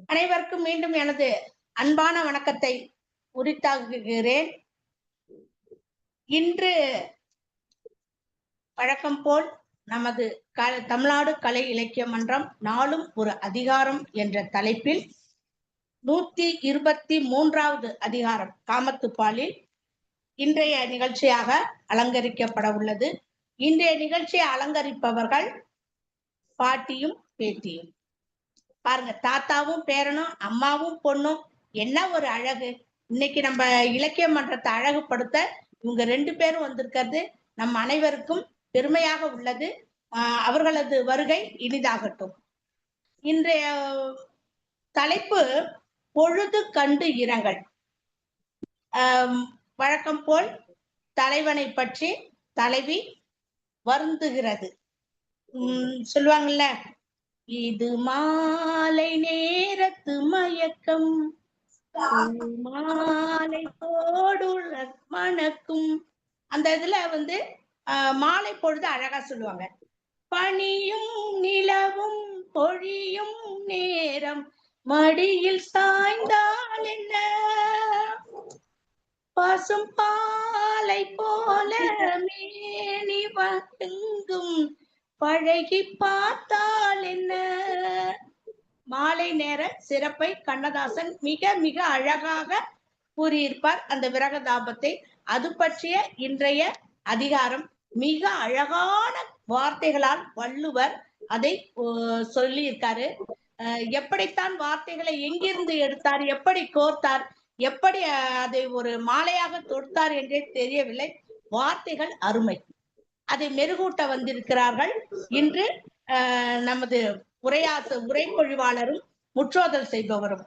அனைவருக்கும் மீண்டும் எனது அன்பான வணக்கத்தை உரித்தாக்குகிறேன். இன்று வழக்கம் போல் நமது தமிழ்நாடு கலை இலக்கிய மன்றம் நாளும் ஒரு அதிகாரம் என்ற தலைப்பில் 123வது அதிகாரம் காமத்துப்பாலில் இன்றைய நிகழ்ச்சியாக அலங்கரிக்கப்பட உள்ளது. இன்றைய நிகழ்ச்சியை அலங்கரிப்பவர்கள் பாட்டியும் பேத்தியும். பாருங்க, தாத்தாவும் பேரனும், அம்மாவும் பொண்ணும், என்ன ஒரு அழகு! இன்னைக்கு நம்ம இலக்கிய மன்றத்தை அழகுபடுத்த இவங்க 2 பேரும் வந்திருக்கிறது நம் அனைவருக்கும் பெருமையாக உள்ளது. அவர்களது வருகை இனிதாகட்டும். இன்றைய தலைப்பு பொழுது கண்டு இரங்கல். வழக்கம் போல் தலைவனை பற்றி தலைவி வருந்துகிறது. சொல்லுவாங்கல்ல, இது மாலை நேரத்து மயக்கம், மாலை போடுள்ள மணக்கும். அந்த இதுல மாலை பொழுது அழகா சொல்லுவாங்க. பனியும் நிலவும் பொழியும் நேரம், மடியில் சாய்ந்தால் என்ன, பசும் பாலை போல மேனி வழங்கும், பழகி பார்த்தால் என்ன. மாலை நேர சிறப்பை கண்ணதாசன் மிக மிக அழகாக கூறியிருப்பார். அந்த விரகதாபத்தை அது பற்றிய இன்றைய அதிகாரம் மிக அழகான வார்த்தைகளால் வள்ளுவர் அதை சொல்லியிருக்காரு. எப்படித்தான் வார்த்தைகளை எங்கிருந்து எடுத்தார், எப்படி கோர்த்தார், எப்படி அதை ஒரு மாலையாக தொடுத்தார் என்றே தெரியவில்லை. வார்த்தைகள் அருமை. அதை மெருகூட்ட வந்திருக்கிறார்கள் இன்று நமது உரைப்பொழிவாளரும் முற்றோதல் செய்பவரும்.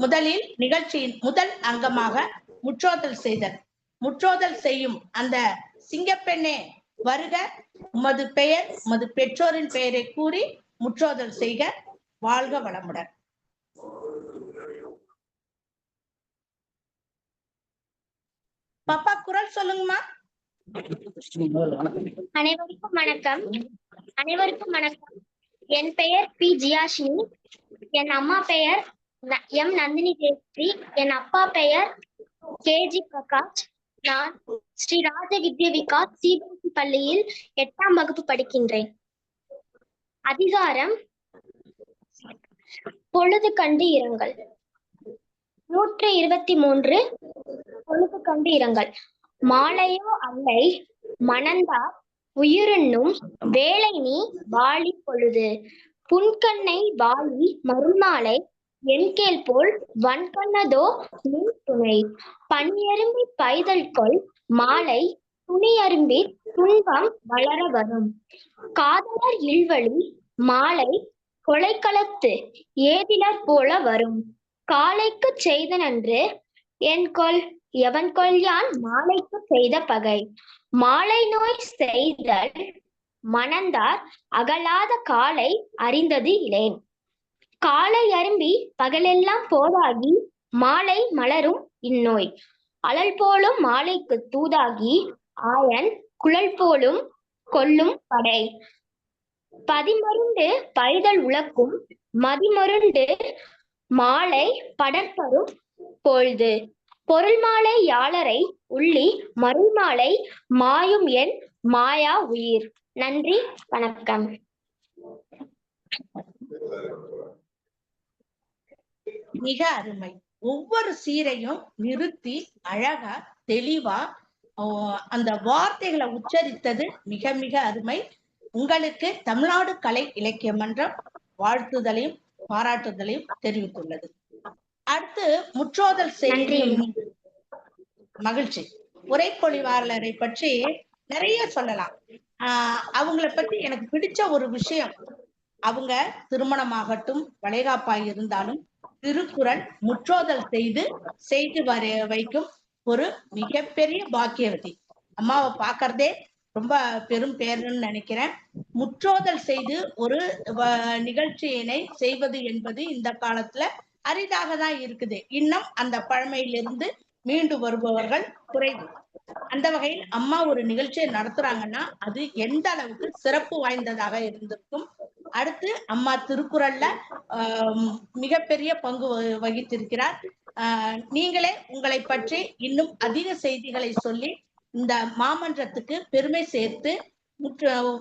முதலில் நிகழ்ச்சியின் முதல் அங்கமாக முற்றோதல் செய்யும் அந்த சிங்கப்பெண்ணே வருக, உமது பெயர் உமது பெற்றோரின் பெயரை கூறி முற்றோதல் செய்க. வாழ்க வளமுடன். பாப்பா குரல் சொல்லுங்கம்மா. அனைவருக்கும் வணக்கம். என் பெயர் பி ஜியாஷினி. என் அம்மா பெயர் எம் நந்தினி தேவி. என் அப்பா பெயர் கேஜி பிரகாஷ். நான் ஸ்ரீ ராஜ வித்யா விகாஸ் சிபிஎஸ்இ பள்ளியில் 8ஆம் வகுப்பு படிக்கின்றேன். அதிகாரம் பொழுது கண்டு இரங்கல். 123 பொழுது கண்டு இரங்கல். மாலையோ அல்லை மணந்தார் உயிருண்ணும், வேலை நீ வாழி பொழுது, புன்கண்ணை வாழி மறுநாளை, என்கேள் போல் வன்கண்ணதோ நின் துணை, பனியரும்பி பைதல் கொள் மாலை, துணியரும்பி துன்பம் வளர வரும், காதலர் இல்வழி மாலை, கொலைக்களத்து ஏதிலர் போல வரும், காலைக்கு செய்த நன்று எவன் கொல் யான் மாலைக்கு செய்த பகை, மாலை நோய் செய்தல் மணந்தார் அகலாத காலை அறிந்தது இலேன், காலை அரும்பி பகலெல்லாம் போதாகி மாலை மலரும் இந்நோய், அழல் போலும் மாலைக்கு தூதாகி ஆயன் குழல் போலும் கொல்லும் படை, பதிமருண்டு பைதல் உலக்கும் மதிமருண்டு மாலை படர்பரும் பொழுது, பொருள் மாலை யாளரை உள்ளி மருள் மாலை மாயும் என் மாயா உயிர். நன்றி, வணக்கம். மிக அருமை. ஒவ்வொரு சீரையும் நிறுத்தி அழகா தெளிவா அந்த வார்த்தைகளை உச்சரித்தது மிக மிக அருமை. உங்களுக்கு தமிழ்நாடு கலை இலக்கிய மன்றம் வாழ்த்துதலையும் பாராட்டுதலையும் தெரிவித்துள்ளது. அடுத்து முற்றோதல் செய்யும் மகிழ்ச்சி. உரைப்பொழிவாளரை பற்றி நிறைய சொல்லலாம். அவங்கள பத்தி எனக்கு பிடிச்ச ஒரு விஷயம், அவங்க திருமணமாகட்டும் வளைகாப்பாய் இருந்தாலும் திருக்குறள் முற்றோதல் செய்து வைக்கும் ஒரு மிகப்பெரிய பாக்கியவதி. அம்மாவை பார்க்கறதே ரொம்ப பெரும் பேருன்னு நினைக்கிறேன். முற்றோதல் செய்து ஒரு நிகழ்ச்சியினை செய்வது என்பது இந்த காலத்துல அரிதாக தான் இருக்குது. இன்னும் அந்த பழமையிலிருந்து மீண்டு வருபவர்கள் குறைவு. அந்த வகையில் அம்மா ஒரு நிகழ்ச்சியை நடத்துறாங்கன்னா அது எந்த அளவுக்கு சிறப்பு வாய்ந்ததாக இருந்திருக்கும். அடுத்து அம்மா திருக்குறள்ல மிகப்பெரிய பங்கு வகித்திருக்கிறார். நீங்களே உங்களை பற்றி இன்னும் அதிக செய்திகளை சொல்லி இந்த மாமன்றத்துக்கு பெருமை சேர்த்து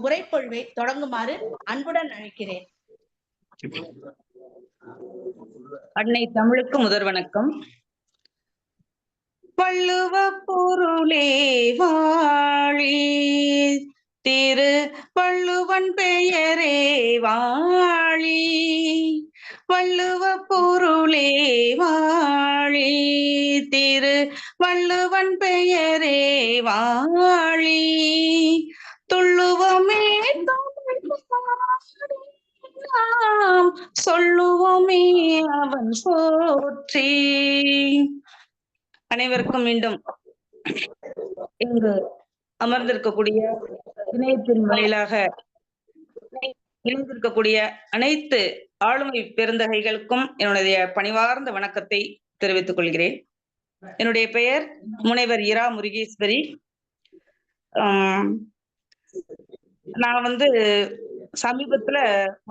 உரைப்பொழிவை தொடங்குமாறு அன்புடன் அழைக்கிறேன். அன்னை தமிழுக்கு முதற் வணக்கம். வள்ளுவ பொருளே வாழி, திரு வள்ளுவன் பெயரே வாழி. வள்ளுவ பொருளே வாழி, திரு வள்ளுவன் பெயரே வாழி. துள்ளுவமே நாம் சொல்லுவோமே அவன் போற்றி. அனைவருக்கும் மீண்டும் இங்கு அமர்ந்திருக்கக்கூடிய இணையத்தின் வாயிலாக இணைந்திருக்கக்கூடிய அனைத்து ஆளுமை பெருந்தகைகளுக்கும் என்னுடைய பணிவார்ந்த வணக்கத்தை தெரிவித்துக் கொள்கிறேன். என்னுடைய பெயர் முனைவர் இரா முருகேஸ்வரி. நான் சமீபத்துல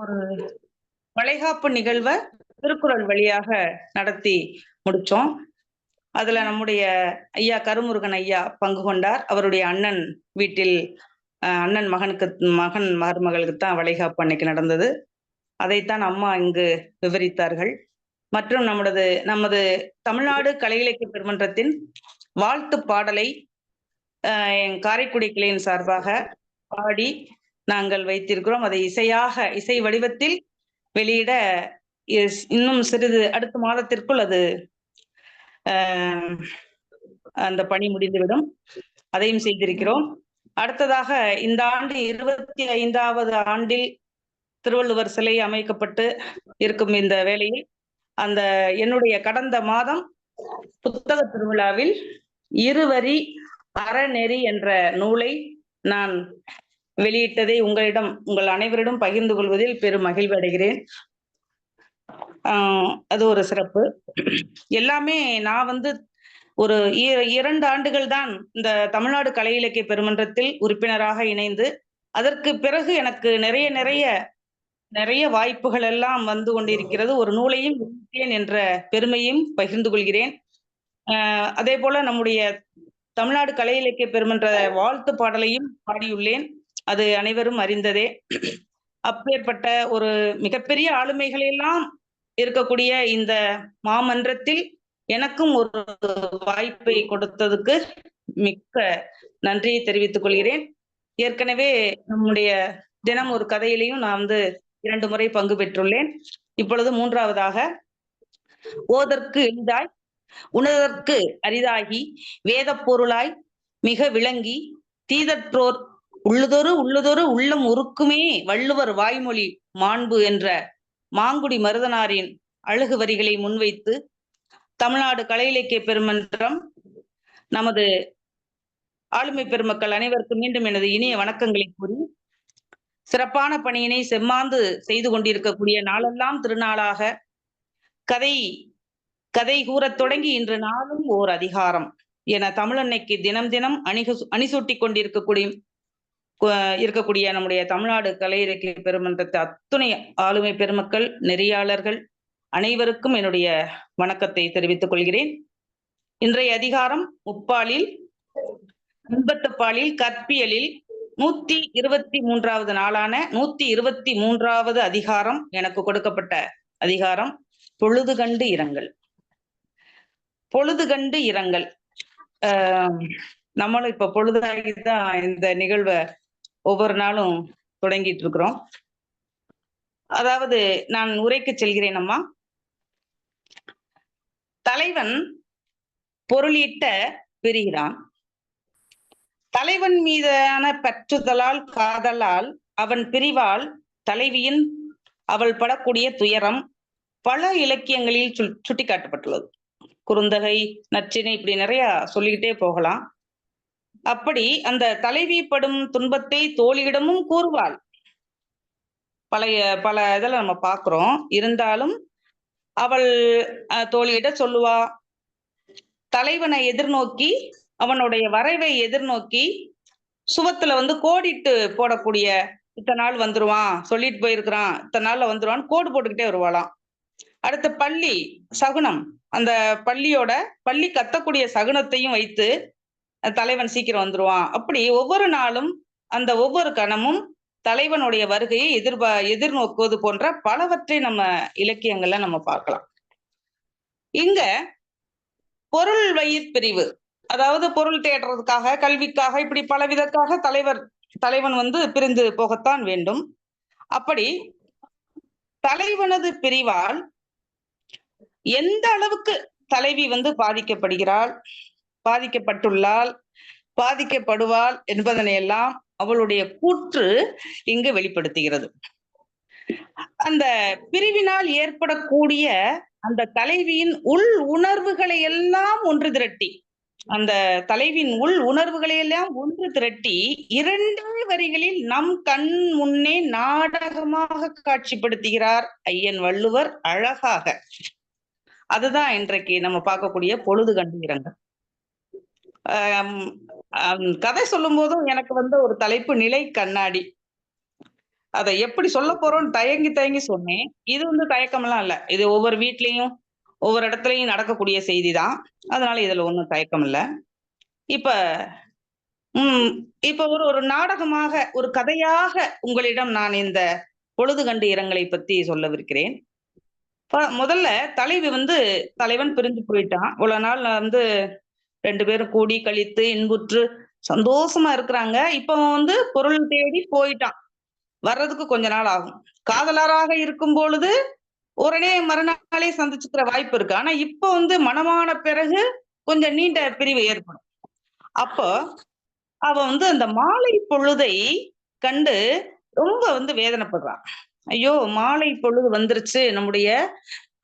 ஒரு வளைகாப்பு நிகழ்வை திருக்குறள் வழியாக நடத்தி முடிச்சோம். அதுல நம்முடைய ஐயா கருமுருகன் ஐயா பங்கு கொண்டார். அவருடைய அண்ணன் வீட்டில் அண்ணன் மகன் மருமகளுக்கு தான் வளைகாப்பு அன்னைக்கு நடந்தது. அதைத்தான் அம்மா இங்கு விவரித்தார்கள். மற்றும் நமது தமிழ்நாடு கலை இலக்கிய பெருமன்றத்தின் வாழ்த்து பாடலை காரைக்குடி கிளையின் சார்பாக பாடி நாங்கள் வைத்திருக்கிறோம். அதை இசை வடிவத்தில் வெளியிட இன்னும் சிறிது அடுத்த மாதத்திற்குள் அந்த பணி முடிந்துவிடும். அதையும் செய்திருக்கிறோம். அடுத்ததாக இந்த ஆண்டு 25வது ஆண்டில் திருவள்ளுவர் சிலை அமைக்கப்பட்டு இருக்கும் இந்த வேளையில் என்னுடைய கடந்த மாதம் புத்தக திருவிழாவில் இருவரி அறநெறி என்ற நூலை நான் வெளியிட்டதை உங்கள் அனைவரிடம் பகிர்ந்து கொள்வதில் பெரும் மகிழ்வு அடைகிறேன். அது ஒரு சிறப்பு. எல்லாமே நான் ஒரு 2 ஆண்டுகள் தான் இந்த தமிழ்நாடு கலை இலக்கிய பெருமன்றத்தில் உறுப்பினராக இணைந்து, அதற்கு பிறகு எனக்கு நிறைய வாய்ப்புகள் எல்லாம் வந்து கொண்டிருக்கிறது. ஒரு நூலையும் வெளியிட்டேன் என்ற பெருமையும் பகிர்ந்து கொள்கிறேன். அதே போல நம்முடைய தமிழ்நாடு கலை இலக்கிய பெருமன்ற வாழ்த்து பாடலையும் பாடியுள்ளேன். அது அனைவரும் அறிந்ததே. அப்பேற்பட்ட ஒரு மிகப்பெரிய ஆளுமைகளெல்லாம் இருக்கக்கூடிய இந்த மாமன்றத்தில் எனக்கும் ஒரு வாய்ப்பை கொடுத்ததுக்கு மிக்க நன்றியை தெரிவித்துக் கொள்கிறேன். ஏற்கனவே நம்முடைய தினம் ஒரு கதையிலையும் நான் 2 முறை பங்கு பெற்றுள்ளேன். இப்பொழுது 3வதாக ஓதற்கு எளிதாய் உணர்தற்கு அரிதாகி வேத பொருளாய் மிக விளங்கி தீதற்றோர் உள்ளுதொரு உள்ளம் உருக்குமே வள்ளுவர் வாய்மொழி மாண்பு என்ற மாங்குடி மருதனாரின் அழகு வரிகளை முன்வைத்து தமிழ்நாடு கலை இலக்கிய பெருமன்றம் நமது ஆளுமை பெருமக்கள் அனைவருக்கும் மீண்டும் எனது இனிய வணக்கங்களை கூறி, சிறப்பான பணியினை செம்மாந்து செய்து கொண்டிருக்கக்கூடிய நாளெல்லாம் திருநாளாக கதை கூறத் தொடங்கி இன்று நாளும் ஓர் அதிகாரம் என தமிழன்னைக்கு தினம் அணிசூட்டி இருக்கக்கூடிய நம்முடைய தமிழ்நாடு கலை இலக்கிய பெருமன்றத்தை அத்துணை ஆளுமை பெருமக்கள், நெறியாளர்கள் அனைவருக்கும் என்னுடைய வணக்கத்தை தெரிவித்துக் கொள்கிறேன். இன்றைய அதிகாரம் முப்பாலில் இன்பத்துப்பாலில் கற்பியலில் 123வது நாளான 123வது அதிகாரம் எனக்கு கொடுக்கப்பட்ட அதிகாரம் பொழுது கண்டு இரங்கல். பொழுது கண்டு இரங்கல். நம்மளும் இப்ப பொழுதாகிதான் இந்த நிகழ்வை ஒவ்வொரு நாளும் தொடங்கிட்டு இருக்கிறோம். அதாவது நான் உரைக்கு செல்கிறேன். அம்மா, தலைவன் பொருளீட்ட பெறுகிறான். தலைவன் மீதான பற்றுதலால் காதலால் அவன் பிரிவால் தலைவியின் அவள் படக்கூடிய துயரம் பல இலக்கியங்களில் சுட்டி காட்டப்பட்டுள்ளது. குறுந்தகை, நற்றிணை, இப்படி நிறைய சொல்லிக்கிட்டே போகலாம். அப்படி அந்த தலைவி படும் துன்பத்தை தோழியிடமும் கூறுவாள். பல இதில் நம்ம பார்க்கிறோம். இருந்தாலும் அவள் தோழியிட சொல்லுவா. தலைவனை எதிர்நோக்கி, அவனுடைய வரைவை எதிர்நோக்கி சுவத்துல கோடிட்டு போடக்கூடிய இத்தனை நாள் வந்துருவான், சொல்லிட்டு போயிருக்கிறான், இத்தனை நாள்ல வந்துருவான்னு கோடு போட்டுக்கிட்டே வருவாளாம். அடுத்த பள்ளி சகுனம், அந்த பள்ளி கத்தக்கூடிய சகுனத்தையும் வைத்து தலைவன் சீக்கிரம் வந்துருவான். அப்படி ஒவ்வொரு நாளும் அந்த ஒவ்வொரு கணமும் தலைவனுடைய வருகையை எதிர்நோக்குவது போன்ற பலவற்றை நம்ம இலக்கியங்கள்ல நம்ம பார்க்கலாம். இங்க பொருள் வயிற் பிரிவு, அதாவது பொருள் தேடுறதுக்காக, கல்விக்காக, இப்படி பலவிதற்காக தலைவன் பிரிந்து போகத்தான் வேண்டும். அப்படி தலைவனது பிரிவால் எந்த அளவுக்கு தலைவி பாதிக்கப்பட்டுள்ளாள், பாதிக்கப்படுவாள் என்பதனை எல்லாம் அவளுடைய கூற்று இங்கு வெளிப்படுத்துகிறது. அந்த பிரிவினால் ஏற்படக்கூடிய அந்த தலைவியின் உள் உணர்வுகளை எல்லாம் ஒன்று திரட்டி, அந்த தலைவியின் உள் உணர்வுகளை எல்லாம் ஒன்று திரட்டி 2 வரிகளில் நம் கண் முன்னே நாடகமாக காட்சிப்படுத்துகிறார் ஐயன் வள்ளுவர் அழகாக. அதுதான் இன்றைக்கு நம்ம பார்க்கக்கூடிய பொழுது கண்டு இரங்கல். கதை சொல்லும் போதும் எனக்கு ஒரு தலைப்பு நிலை கண்ணாடி. அதை எப்படி சொல்ல போறோம்னு தயங்கி சொன்னேன். இது தயக்கம்லாம் இல்ல, இது ஒவ்வொரு வீட்லயும் ஒவ்வொரு இடத்துலயும் நடக்கக்கூடிய செய்தி தான். அதனால இதுல ஒண்ணும் தயக்கம் இல்ல. இப்ப ஒரு நாடகமாக, ஒரு கதையாக உங்களிடம் நான் இந்த பொழுது கண்டு இரங்கலை பத்தி சொல்லவிருக்கிறேன். முதல்ல தலைவன் பிரிஞ்சு போயிட்டான். இவ்வளவு நாள் 2 பேரும் கூடி கழித்து இன்புற்று சந்தோஷமா இருக்கிறாங்க. இப்ப பொருள் தேடி போயிட்டான். வர்றதுக்கு கொஞ்ச நாள் ஆகும். காதலராக இருக்கும் பொழுது உடனே மறுநாளே சந்திச்சுக்கிற வாய்ப்பு இருக்கு. ஆனா இப்ப மனமான பிறகு கொஞ்சம் நீண்ட பிரிவு ஏற்படும். அப்போ அவ அந்த மாலை பொழுதை கண்டு ரொம்ப வேதனைப்படுறான். ஐயோ, மாலை பொழுது வந்துருச்சு, நம்முடைய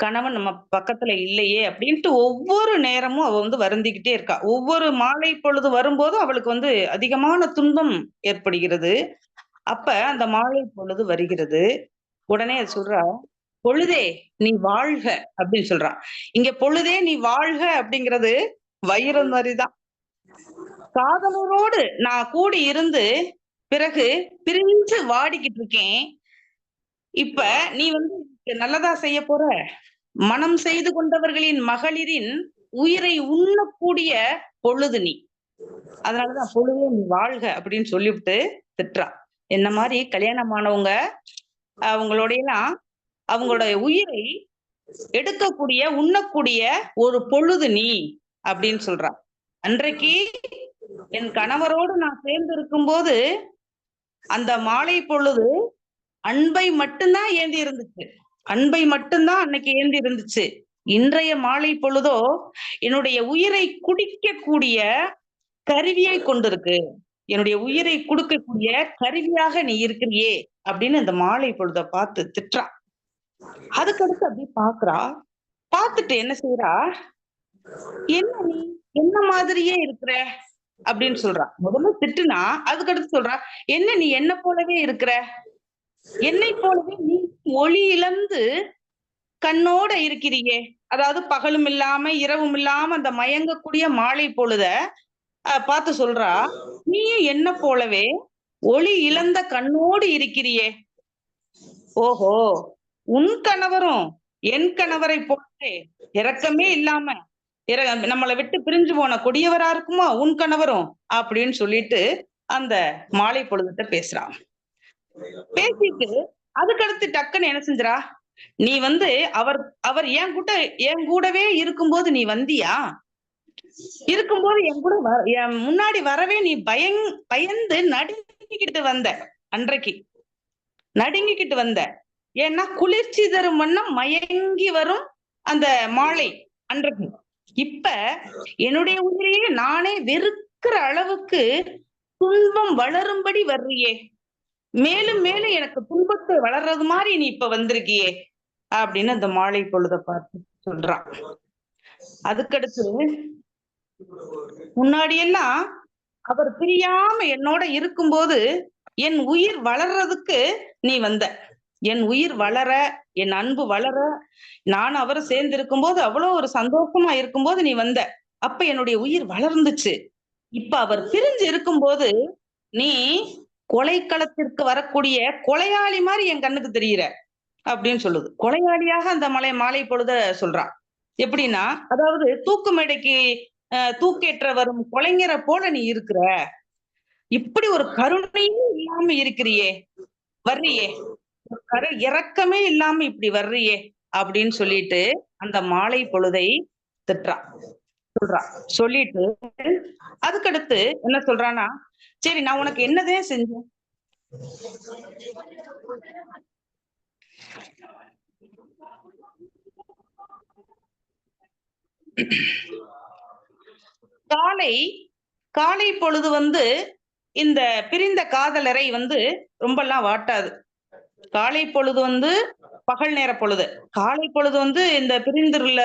கணவன் நம்ம பக்கத்துல இல்லையே அப்படின்ட்டு ஒவ்வொரு நேரமும் அவ வருந்திக்கிட்டே இருக்கா. ஒவ்வொரு மாலை பொழுது வரும்போதும் அவளுக்கு அதிகமான துன்பம் ஏற்படுகிறது. அப்ப அந்த மாலை பொழுது வருகிறது. உடனே அது சொல்றா, பொழுதே நீ வாழ்க அப்படின்னு சொல்றா. இங்க பொழுதே நீ வாழ்க அப்படிங்கிறது வைரம் மாதிரிதான். காதலரோடு நான் கூடி இருந்து பிறகு பிரிஞ்சு வாடிக்கிட்டு இருக்கேன். இப்ப நீ நல்லதா செய்ய போற, மனம் செய்து கொண்டவர்களின் மகளிரின் உயிரை உண்ணக்கூடிய பொழுது நீ. அதனாலதான் பொழுதே நீ வாழ்க அப்படின்னு சொல்லிவிட்டு திட்டுறா. என்ன மாதிரி கல்யாணமானவங்க அவங்களோடையெல்லாம் அவங்களோட உயிரை எடுக்கக்கூடிய, உண்ணக்கூடிய ஒரு பொழுது நீ அப்படின்னு சொல்றா. அன்றைக்கு என் கணவரோடு நான் சேர்ந்து இருக்கும்போது அந்த மாலை பொழுது அன்பை மட்டும்தான் ஏந்தி இருந்துச்சு. அன்பை மட்டும்தான் அன்னைக்கு ஏந்தி இருந்துச்சு. இன்றைய மாலை பொழுதோ என்னுடைய உயிரை குடிக்கக்கூடிய கருவியை கொண்டிருக்கு. என்னுடைய உயிரை கொடுக்கக்கூடிய கருவியாக நீ இருக்கிறியே அப்படின்னு அந்த மாலை பொழுத பார்த்து திட்டுறா. அதுக்கடுத்து அப்படியே பாக்குறா. பார்த்துட்டு என்ன செய்யறா, என்ன நீ என்ன மாதிரியே இருக்கிற அப்படின்னு சொல்றா. முதல்ல திட்டுனா, அதுக்கடுத்து சொல்றா, என்ன நீ என்ன போலவே இருக்கிற, என்னை போலவே நீ ஒளி இழந்து கண்ணோட இருக்கிறியே. அதாவது பகலும் இல்லாம இரவும் இல்லாம அந்த மயங்கக்கூடிய மாலை பொழுத பார்த்து சொல்றா, நீயும் என்ன போலவே ஒளி இழந்த கண்ணோடு இருக்கிறியே. ஓஹோ, உன் கணவரும் என் கணவரை போலே இரக்கமே இல்லாம நம்மளை விட்டு பிரிஞ்சு போன கொடியவரா இருக்குமா உன் கணவரும் அப்படின்னு சொல்லிட்டு அந்த மாலை பொழுதுட்ட பேசுறான். பேசிட்டு அதுக்கடுத்து டக்குன்னு என்ன செஞ்சா, நீ அவர் என் கூடவே இருக்கும்போது நீ வந்தியா, இருக்கும்போது என் கூட என் முன்னாடி வரவே நீ பயந்து நடுங்கிக்கிட்டு வந்த. அன்றைக்கு நடுங்கிக்கிட்டு வந்த. ஏன்னா குளிர்ச்சி தரும் வண்ணம் மயங்கி வரும் அந்த மாலை அன்றைக்கு. இப்ப என்னுடைய உயிரையே நானே வெறுக்கிற அளவுக்கு துன்பம் வளரும்படி வர்றியே, மேலும் மேலும் எனக்கு துன்பத்தை வளர்றது மாதிரி நீ இப்ப வந்திருக்கியே அப்படின்னு அந்த மாலை பொழுத பார்த்து சொல்றான். அதுக்கடுத்து, முன்னாடியெல்லாம் அவர் பிரியாம என்னோட இருக்கும்போது என் உயிர் வளர்றதுக்கு நீ வந்த, என் உயிர் வளர, என் அன்பு வளர, நான் அவரை சேர்ந்து இருக்கும்போது அவ்வளவு ஒரு சந்தோஷமா இருக்கும்போது நீ வந்த. அப்ப என்னுடைய உயிர் வளர்ந்துச்சு. இப்ப அவர் பிரிஞ்சு இருக்கும்போது நீ கொலைக்களத்திற்கு வரக்கூடிய கொலையாளி மாதிரி என் கண்ணுக்கு தெரியுற அப்படின்னு சொல்லுது. கொலையாளியாக அந்த மாலை பொழுத சொல்றான். எப்படின்னா, அதாவது தூக்கு மேடைக்கு தூக்கேற்ற வரும் கொலைஞரை போல நீ இருக்கிற, இப்படி ஒரு கருணையே இல்லாம இருக்கிறியே, வர்றியே, இரக்கமே இல்லாம இப்படி வர்றியே அப்படின்னு சொல்லிட்டு அந்த மாலை பொழுதை திட்டுறான், சொல்றான். சொல்லிட்டு அதுக்கடுத்து என்ன சொல்றான்னா, சரி நான் உனக்கு என்னதே செஞ்சேன், காலை பொழுது இந்த பிரிந்த காதலரை ரொம்பலாம் வாட்டாது. காலை பொழுது பகல் நேர பொழுது, காலை பொழுது இந்த பிரிந்துள்ள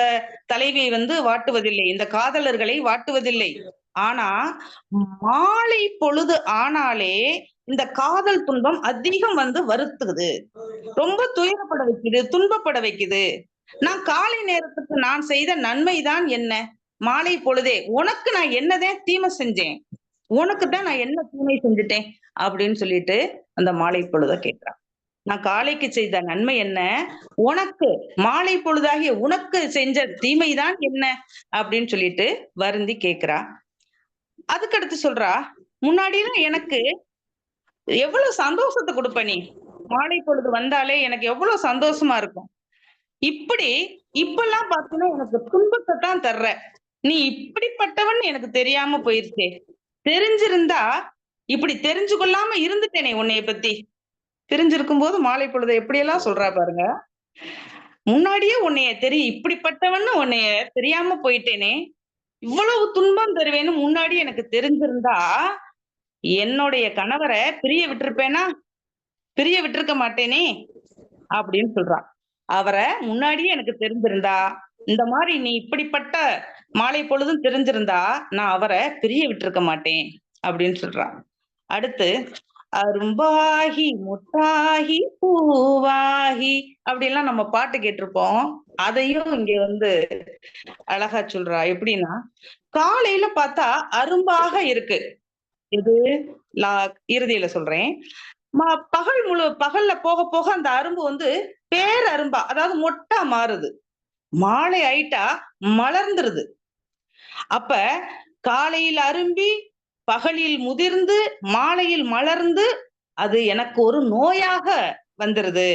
தலைவியை வாட்டுவதில்லை, இந்த காதலர்களை வாட்டுவதில்லை. ஆனா மாலை பொழுது ஆனாலே இந்த காதல் துன்பம் அதிகம் வருத்துக்குது, ரொம்ப துயரப்பட வைக்குது, துன்பப்பட வைக்குது. நான் காலை நேரத்துக்கு நான் செய்த நன்மைதான் என்ன? மாலை பொழுதே உனக்கு நான் என்னதான் தீமை செஞ்சேன், உனக்கு தான் நான் என்ன தீமை செஞ்சுட்டேன் அப்படின்னு சொல்லிட்டு அந்த மாலை பொழுத கேட்கிறான். நான் காலைக்கு செய்த நன்மை என்ன, உனக்கு மாலை பொழுதாகிய உனக்கு செஞ்ச தீமைதான் என்ன அப்படின்னு சொல்லிட்டு வருந்தி கேட்கிறா. அதுக்கடுத்து சொல்றா, முன்னாடிலாம் எனக்கு எவ்வளவு சந்தோஷத்தை கொடுப்ப, நீ மாலை பொழுது வந்தாலே எனக்கு எவ்வளவு சந்தோஷமா இருக்கும், இப்பெல்லாம் பாத்தீங்கன்னா எனக்கு துன்பத்தை தான் தர்ற, நீ இப்படிப்பட்டவன் எனக்கு தெரியாம போயிருச்சே, தெரிஞ்சிருந்தா இப்படி தெரிஞ்சு கொள்ளாம இருந்துட்டேனே உன்னைய பத்தி. தெரிஞ்சிருக்கும் போது மாலை பொழுத எப்படியெல்லாம் சொல்றா பாருங்க. முன்னாடியே உன்னைய இப்படிப்பட்டவன்னு உன்னைய தெரியாம போயிட்டேனே, இவ்வளவு துன்பம் தருவேன்னு முன்னாடி எனக்கு தெரிஞ்சிருந்தா என்னுடைய கணவரை பிரிய விட்டிருப்பேனா, பிரிய விட்டிருக்க மாட்டேனே அப்படின்னு சொல்றான். அவரை முன்னாடியே எனக்கு தெரிஞ்சிருந்தா, இந்த மாதிரி நீ இப்படிப்பட்ட மாலை பொழுதும் தெரிஞ்சிருந்தா நான் அவரை பிரிய விட்டிருக்க மாட்டேன் அப்படின்னு சொல்றான். அடுத்து அரும்பாகி முட்டாகி பூவாகி அப்படிலாம் நம்ம பாட்டு கேட்டிருப்போம். அதையும் இங்க அழகா சொல்றா. எப்படின்னா, காலையில பார்த்தா அரும்பாக இருக்கு, இது இறுதியில சொல்றேன். பகல்ல போக போக அந்த அரும்பு பேரரும்பா, அதாவது மொட்டா மாறுது, மாலை ஆயிட்டா மலர்ந்துருது. அப்ப காலையில் அரும்பி பகலில் முதிர்ந்து மாலையில் மலர்ந்து அது எனக்கு ஒரு நோயாக வந்துருது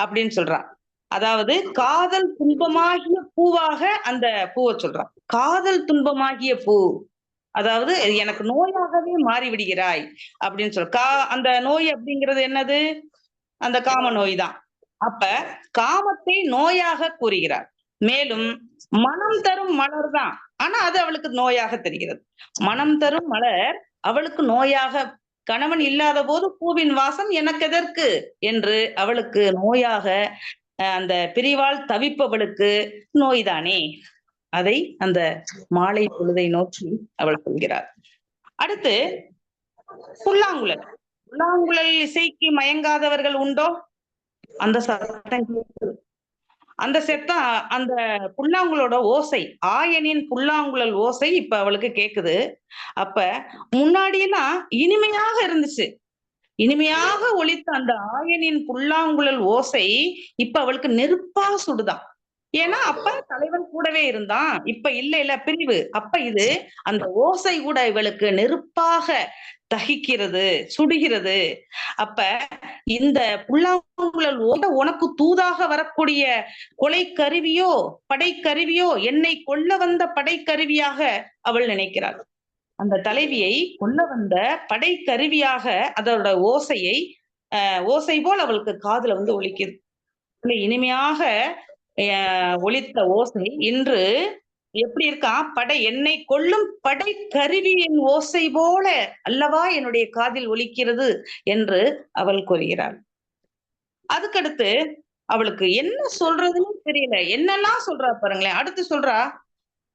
அப்படின்னு சொல்றான். அதாவது காதல் துன்பமாகிய பூவாக அந்த பூவை சொல்றான். காதல் துன்பமாகிய பூ, அதாவது எனக்கு நோயாகவே மாறி விடுகிறாய் அப்படின்னு சொல்ற. அந்த நோய் அப்படிங்கிறது என்னது? அந்த காம நோய் தான். அப்ப காமத்தை நோயாக கூறுகிறார். மேலும் மனம் தரும் மலர் தான், ஆனா அது அவளுக்கு நோயாக தெரிகிறது. மனம் தரும் மலர் அவளுக்கு நோயாக, கணவன் இல்லாத போது பூவின் வாசம் எனக்கு எதற்கு என்று அவளுக்கு நோயாக, அந்த பிரிவால் தவிப்பவளுக்கு நோய்தானே, அதை அந்த மாலை பொழுதை நோக்கி அவள் சொல்கிறார். அடுத்து புல்லாங்குழல். புல்லாங்குழல் இசைக்கு மயங்காதவர்கள் உண்டோ? அந்த சத்தம் கேட்குது. அந்த சத்தம், அந்த புல்லாங்குழலோட ஓசை, ஆயனின் புல்லாங்குழல் ஓசை இப்ப அவளுக்கு கேக்குது. அப்ப முன்னாடியெல்லாம் இனிமையாக இருந்துச்சு, இனிமையாக ஒலித்த அந்த ஆயனின் புல்லாங்குழல் ஓசை இப்ப அவளுக்கு நெருப்பா சுடுதான். ஏன்னா அப்ப தலைவன் கூடவே இருந்தான், இப்ப இல்ல பிரிவு. அப்ப இது அந்த ஓசை கூட இவளுக்கு நெருப்பாக தகிக்கிறது, சுடுகிறது. அப்ப இந்த புல்லாங்குழல் உனக்கு தூதாக வரக்கூடிய கொலை கருவியோ படைக்கருவியோ, என்னை கொல்ல வந்த படைக்கருவியாக அவள் நினைக்கிறாள். அந்த தலைவியை கொல்ல வந்த படைக்கருவியாக அதோட ஓசை போல் அவளுக்கு காதுல ஒலிக்குது. இனிமையாக ஒலித்த ஓசை இன்று எப்படி இருக்கான்? என்னை கொல்லும் படை கருவியின் ஓசை போல அல்லவா என்னுடைய காதில் ஒலிக்கிறது என்று அவள் கூறுகிறாள். அதுக்கடுத்து அவளுக்கு என்ன சொல்றதுன்னு தெரியல, என்னெல்லாம் சொல்றா பாருங்களேன். அடுத்து சொல்றா,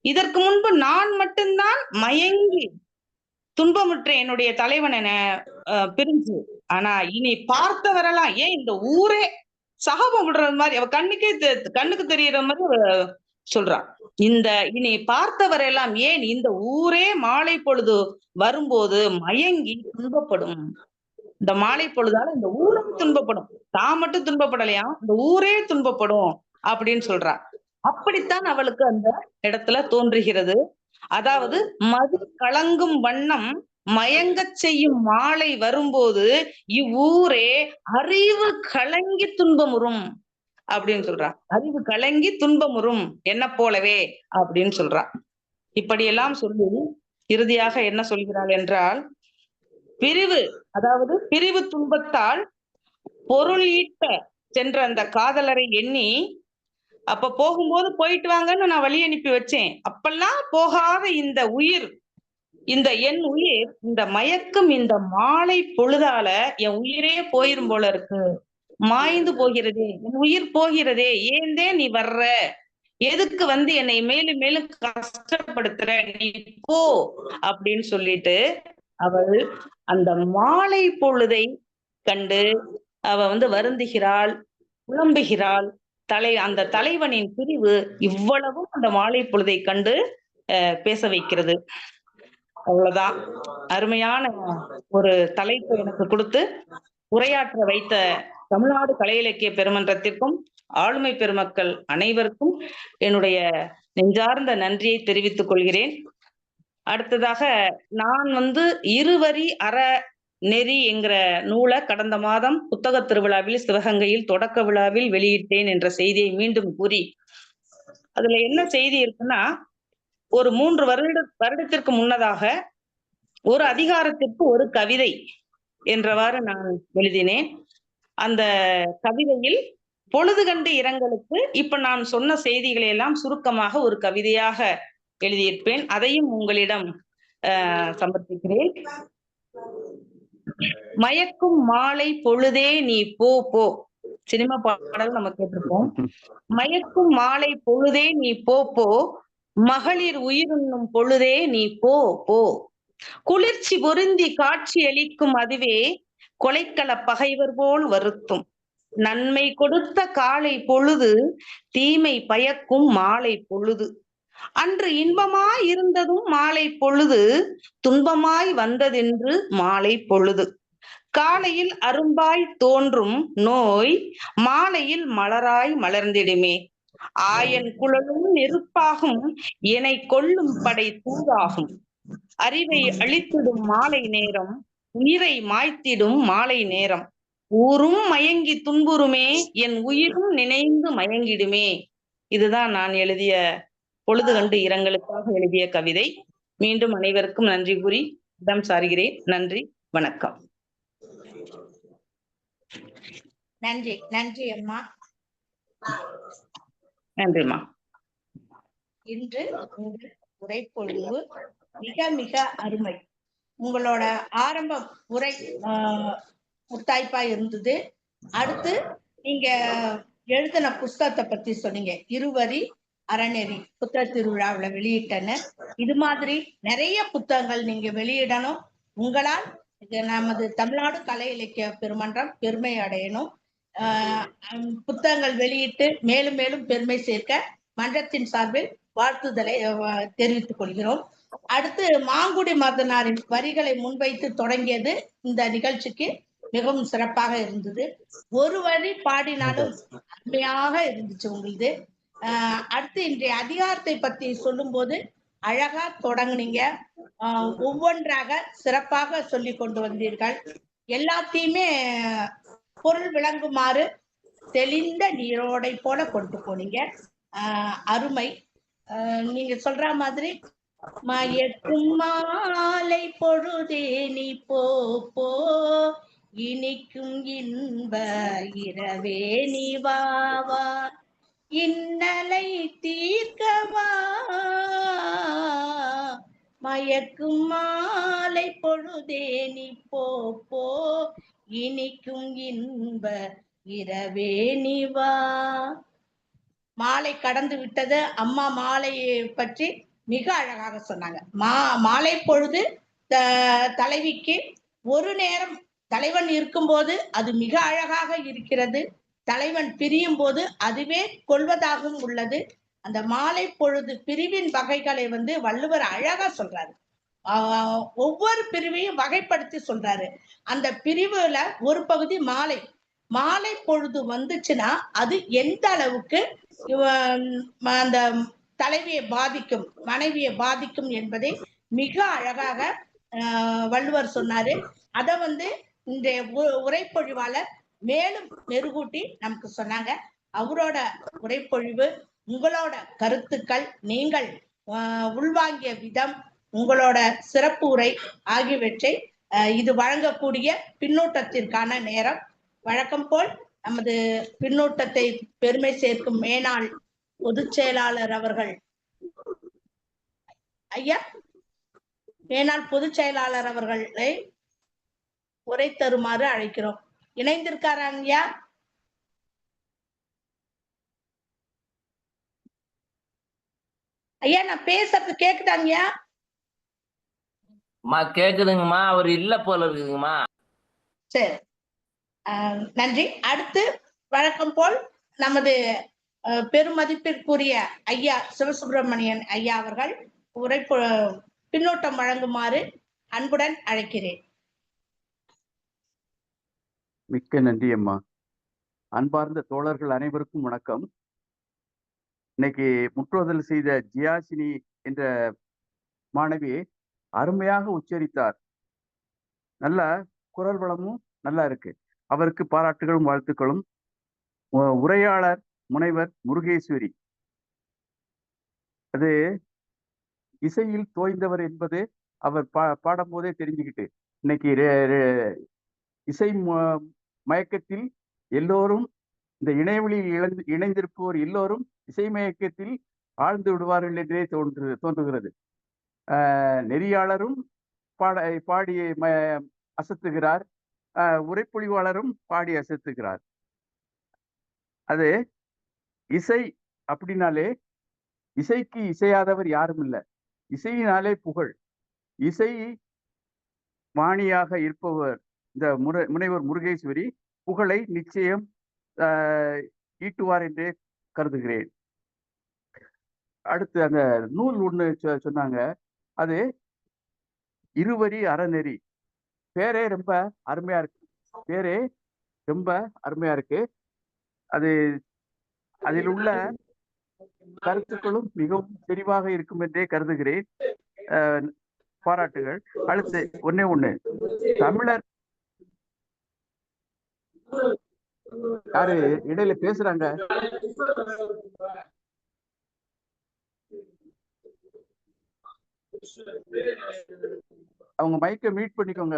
இதற்கு முன்பு நான் மட்டும்தான் மயங்கி துன்பமுற்றேன் என்னுடைய தலைவன் என பிரிஞ்சு, ஆனா இனி பார்த்தவரெல்லாம், ஏன் இந்த ஊரே சாபம் விடுறது மாதிரி, அவ கண்ணுக்கு தெரியற மாதிரி சொல்றா. இனி பார்த்தவரெல்லாம், ஏன் இந்த ஊரே மாலை பொழுது வரும்போது மயங்கி துன்பப்படும். இந்த மாலை பொழுதால இந்த ஊரும் துன்பப்படும். தான் மட்டும் துன்பப்படலையா, இந்த ஊரே துன்பப்படும் அப்படின்னு சொல்றா. அப்படித்தான் அவளுக்கு அந்த இடத்துல தோன்றுகிறது. அதாவது மது கலங்கும் வண்ணம் மயங்கச் செய்யும் மாலை வரும்போது இவ்வூரே அறிவு கலங்கி துன்பமுறும் அப்படின்னு சொல்றா. அறிவு கலங்கி துன்பமுறும் என்ன போலவே அப்படின்னு சொல்றா. இப்படியெல்லாம் சொல்லி இறுதியாக என்ன சொல்கிறாள் என்றால், பிரிவு, அதாவது பிரிவு துன்பத்தால் பொருள் ஈட்ட சென்ற அந்த காதலரை எண்ணி, அப்ப போகும்போது போயிட்டு வாங்கன்னு நான் வழி அனுப்பி வச்சேன். அப்பெல்லாம் போகாத இந்த உயிர், இந்த என் உயிர் இந்த மயக்கும் இந்த மாலை பொழுதால என் உயிரே போயிரும் போல இருக்கு, மாய்ந்து போகிறதே, என் உயிர் போகிறதே, ஏந்தே நீ வர்ற, எதுக்கு வந்து என்னை மேலும் மேலும் கஷ்டப்படுத்துற, நீ போ அப்படின்னு சொல்லிட்டு அவள் அந்த மாலை பொழுதை கண்டு அவ வந்து வருந்துகிறாள், புலம்புகிறாள். அந்த தலைவனின் பிரிவு இவ்வளவும் அந்த மாலை பொழுதை கண்டு பேச வைக்கிறது. அவ்வளவுதான். அருமையான ஒரு தலைப்பு எனக்கு கொடுத்து உரையாற்ற வைத்த தமிழ்நாடு கலை இலக்கிய பெருமன்றத்திற்கும் ஆளுமை பெருமக்கள் அனைவருக்கும் என்னுடைய நெஞ்சார்ந்த நன்றியை தெரிவித்துக் கொள்கிறேன். அடுத்ததாக நான் வந்து இருவரி அற நெறி என்கிற நூலை கடந்த மாதம் புத்தக திருவிழாவில் சிவகங்கையில் தொடக்க விழாவில் வெளியிட்டேன் என்ற செய்தியை மீண்டும் கூறி, அதுல என்ன செய்தி இருக்குன்னா, ஒரு 3 வருடத்திற்கு முன்னதாக ஒரு அதிகாரத்திற்கு ஒரு கவிதை என்றவாறு நான் எழுதினேன். அந்த கவிதையில் பொழுது கண்டு இரங்கலுக்கு இப்ப நான் சொன்ன செய்திகளை எல்லாம் சுருக்கமாக ஒரு கவிதையாக எழுதியிருப்பேன். அதையும் உங்களிடம் சமர்ப்பிக்கிறேன். மயக்கும் மாலை பொழுதே நீ போ போ. சினிமா பாடல் நம்ம கேட்டிருப்போம். மயக்கும் மாலை பொழுதே நீ போ போ, மகளிர் உயிருண்ணும் பொழுதே நீ போ போ. குளிர்ச்சி பொருந்தி காட்சி அளிக்கும் அதுவே கொலைக்கள பகைவர் போல் வருத்தும். நன்மை கொடுத்த காலை பொழுது தீமை பயக்கும் மாலை பொழுது. அன்று இன்பமாய் இருந்ததும் மாலை பொழுது, துன்பமாய் வந்ததென்று மாலை பொழுது. காலையில் அரும்பாய் தோன்றும் நோய் மாலையில் மலராய் மலர்ந்திடுமே. ஆயன் குழலும் நெருப்பாகும் எனை கொள்ளும் படை தூதாகும். அறிவை அழித்திடும் மாலை நேரம், உயிரை மாய்த்திடும் மாலை நேரம். ஊரும் மயங்கி துன்புறுமே, என் உயிரும் நினைந்து மயங்கிடுமே. இதுதான் நான் எழுதிய பொழுது கண்டு இரங்கலுக்காக எழுதிய கவிதை. மீண்டும் அனைவருக்கும் நன்றி கூறி இடம் சாருகிறேன். நன்றி, வணக்கம். நன்றி. நன்றி அம்மா. நன்றிம்மா. இன்று உங்கள் உரைப்பொழிவு மிக மிக அருமை. உங்களோட ஆரம்ப உரை முத்தாய்ப்பா இருந்தது. அடுத்து நீங்க எழுதின புஸ்தகத்தை பத்தி சொன்னீங்க. இருவரி அறநெறி புத்தக திருவிழாவில் வெளியிட்டன. இது மாதிரி நிறைய புத்தகங்கள் நீங்க வெளியிடணும். உங்களால் நமது தமிழ்நாடு கலை இலக்கிய பெருமன்றம் பெருமை அடையணும். புத்தகங்கள் வெளியிட்டு மேலும் மேலும் பெருமை சேர்க்க மன்றத்தின் சார்பில் வாழ்த்துதலை தெரிவித்துக் கொள்கிறோம். அடுத்து மாங்குடி மருதனாரின் வரிகளை முன்வைத்து தொடங்கியது இந்த நிகழ்ச்சிக்கு மிகவும் சிறப்பாக இருந்தது. ஒரு வரி பாடினாலும் அருமையாக இருந்துச்சு உங்களுது. அடுத்து இன்றைய அதிகாரத்தை பத்தி சொல்லும் போது அழகா தொடங்குனீங்க. ஒவ்வொன்றாக சிறப்பாக சொல்லி கொண்டு வந்தீர்கள். எல்லாத்தையுமே பொருள் விளங்குமாறு தெளிந்த நீரோடை போல கொண்டு போனீங்க. அருமை. நீங்க சொல்ற மாதிரி மயக்கும் மாலை பொழுதே நீ போ போ, இனிக்கும் இன்ப இரவே நீ வா வா, இன்னலை தீர்க்கவா. மயக்கும் மாலை பொழுதே நீ போ போ, இனிக்கும் இன்ப இரவே நீ வா. மாலை கடந்து விட்டது. அம்மா மாலையை பற்றி மிக அழகாக சொன்னாங்க. மாலை பொழுது தலைவிக்கு ஒரு நேரம் தலைவன் இருக்கும்போது அது மிக அழகாக இருக்கிறது. தலைவன் பிரியும் போது அதுவே கொள்வதாகவும் உள்ளது. அந்த மாலை பொழுது பிரிவின் வகைகளை வள்ளுவர் அழகா சொல்றாரு. ஒவ்வொரு பிரிவையும் வகைப்படுத்தி சொல்றாரு. அந்த பிரிவுல ஒரு பகுதி மாலை மாலை பொழுது வந்துச்சுன்னா அது எந்த அளவுக்கு அந்த தலைவியை பாதிக்கும், மனைவியை பாதிக்கும் என்பதை மிக அழகாக வள்ளுவர் சொன்னாரு. அத இந்த உரைப்பொழிவாளர் மேலும் மெருகூட்டி நமக்கு சொன்னாங்க. அவரோட உரைப்பொழிவு, உங்களோட கருத்துக்கள், நீங்கள் உள்வாங்கிய விதம், உங்களோட சிறப்பு உரை ஆகியவற்றை இது வழங்கக்கூடிய பின்னூட்டத்திற்கான நேரம். வழக்கம் போல் நமது பின்னூட்டத்தை பெருமை சேர்க்கும் மேனாள் பொதுச் செயலாளர் அவர்கள், ஐயா மேனாள் பொதுச் செயலாளர் அவர்களை உரை தருமாறு அழைக்கிறோம். இணைந்திருக்காராங்க ஐயா? ஐயா நான் பேசுறது கேக்குதாங்கய்யா? கேக்குதுங்கம்மா. அவர் இல்ல போல இருக்குங்கம்மா. சரி, நன்றி. அடுத்து வழக்கம் போல் நமது பெருமதிப்பிற்குரிய ஐயா சிவசுப்பிரமணியன் ஐயா அவர்கள் உரை பின்னூட்டம் வழங்குமாறு அன்புடன் அழைக்கிறேன். மிக்க நன்றி அம்மா. அன்பார்ந்த தோழர்கள் அனைவருக்கும் வணக்கம். இன்னைக்கு முற்றோதல் செய்த ஜியாசினி என்ற மாணவி அருமையாக உச்சரித்தார். நல்ல குரல் வளமும் நல்லா இருக்கு. அவருக்கு பாராட்டுகளும் வாழ்த்துக்களும். உரையாளர் முனைவர் முருகேஸ்வரி, அது இசையில் தோய்ந்தவர் என்பது அவர் பாடும் போதே தெரிஞ்சுக்கிட்டு, இன்னைக்கு இசை மயக்கத்தில் எல்லோரும், இந்த இணையவெளியில் இணைந்திருப்போர் எல்லோரும் இசை மயக்கத்தில் ஆழ்ந்து விடுவார்கள் என்றே தோன்றுகிறது. நெறியாளரும் பாடி அசத்துகிறார், உரைப்பொழிவாளரும் பாடி அசத்துகிறார். அது இசை அப்படின்னாலே இசைக்கு இசையாதவர் யாரும் இல்லை. இசையினாலே புகழ். இசை வாணியாக இருப்பவர் இந்த முனைவர் முருகேஸ்வரி புகழை நிச்சயம் ஈட்டுவார் என்றே கருதுகிறேன். அடுத்து அந்த நூல் ஒண்ணு சொன்னாங்க, அது இருவரி அறநெறி. பேரே ரொம்ப அருமையா இருக்கு. பேரே ரொம்ப அருமையா இருக்கு. அது அதில் உள்ள கருத்துக்களும் மிகவும் தெளிவாக இருக்கும் என்றே கருதுகிறேன். பாராட்டுகள். அடுத்து ஒண்ணு தமிழர் யாரு இடையில பேசுறாங்க? அவங்க மைக்கை மீட் பண்ணிக்கோங்க.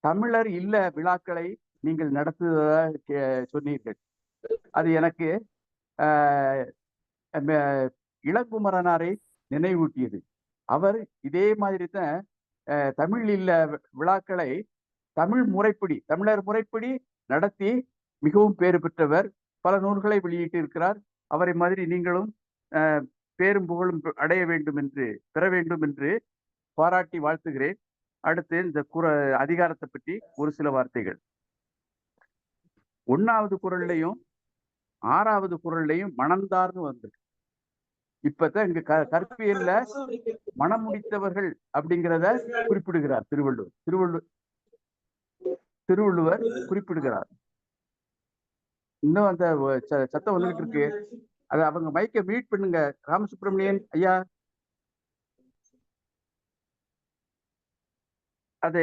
தமிழர் இல்ல விழாக்களை நீங்கள் நடத்துவதாக சொன்னீர்கள். அது எனக்கு இளங்குமரனாரை நினைவூட்டியது. அவர் இதே மாதிரி தான் தமிழ் இல்ல விழாக்களை தமிழ் முறைப்படி, தமிழர் முறைப்படி நடத்தி மிகவும் பேறு பெற்றவர். பல நூல்களை வெளியிட்டு இருக்கிறார். அவரை மாதிரி நீங்களும் பேரும் புகழும் அடைய வேண்டும் என்று, பெற வேண்டும் என்று பாராட்டி வாழ்த்துகிறேன். அடுத்து இந்த அதிகாரத்தை பற்றி ஒரு சில வார்த்தைகள். 1வது குறள்லையும் 6வது குறள்லையும் மனந்தார்னு வந்திருக்கு. இப்பதான் இங்க கற்பியல்ல மனம் முடித்தவர்கள் அப்படிங்கிறத குறிப்பிடுகிறார் திருவள்ளுவர் குறிப்பிடுகிறார். இன்னும் அந்த சத்தம் வந்துகிட்டு இருக்கு. அது அவங்க மைக்கை மீட் பண்ணுங்க. ராமசுப்பிரமணியன் ஐயா, அது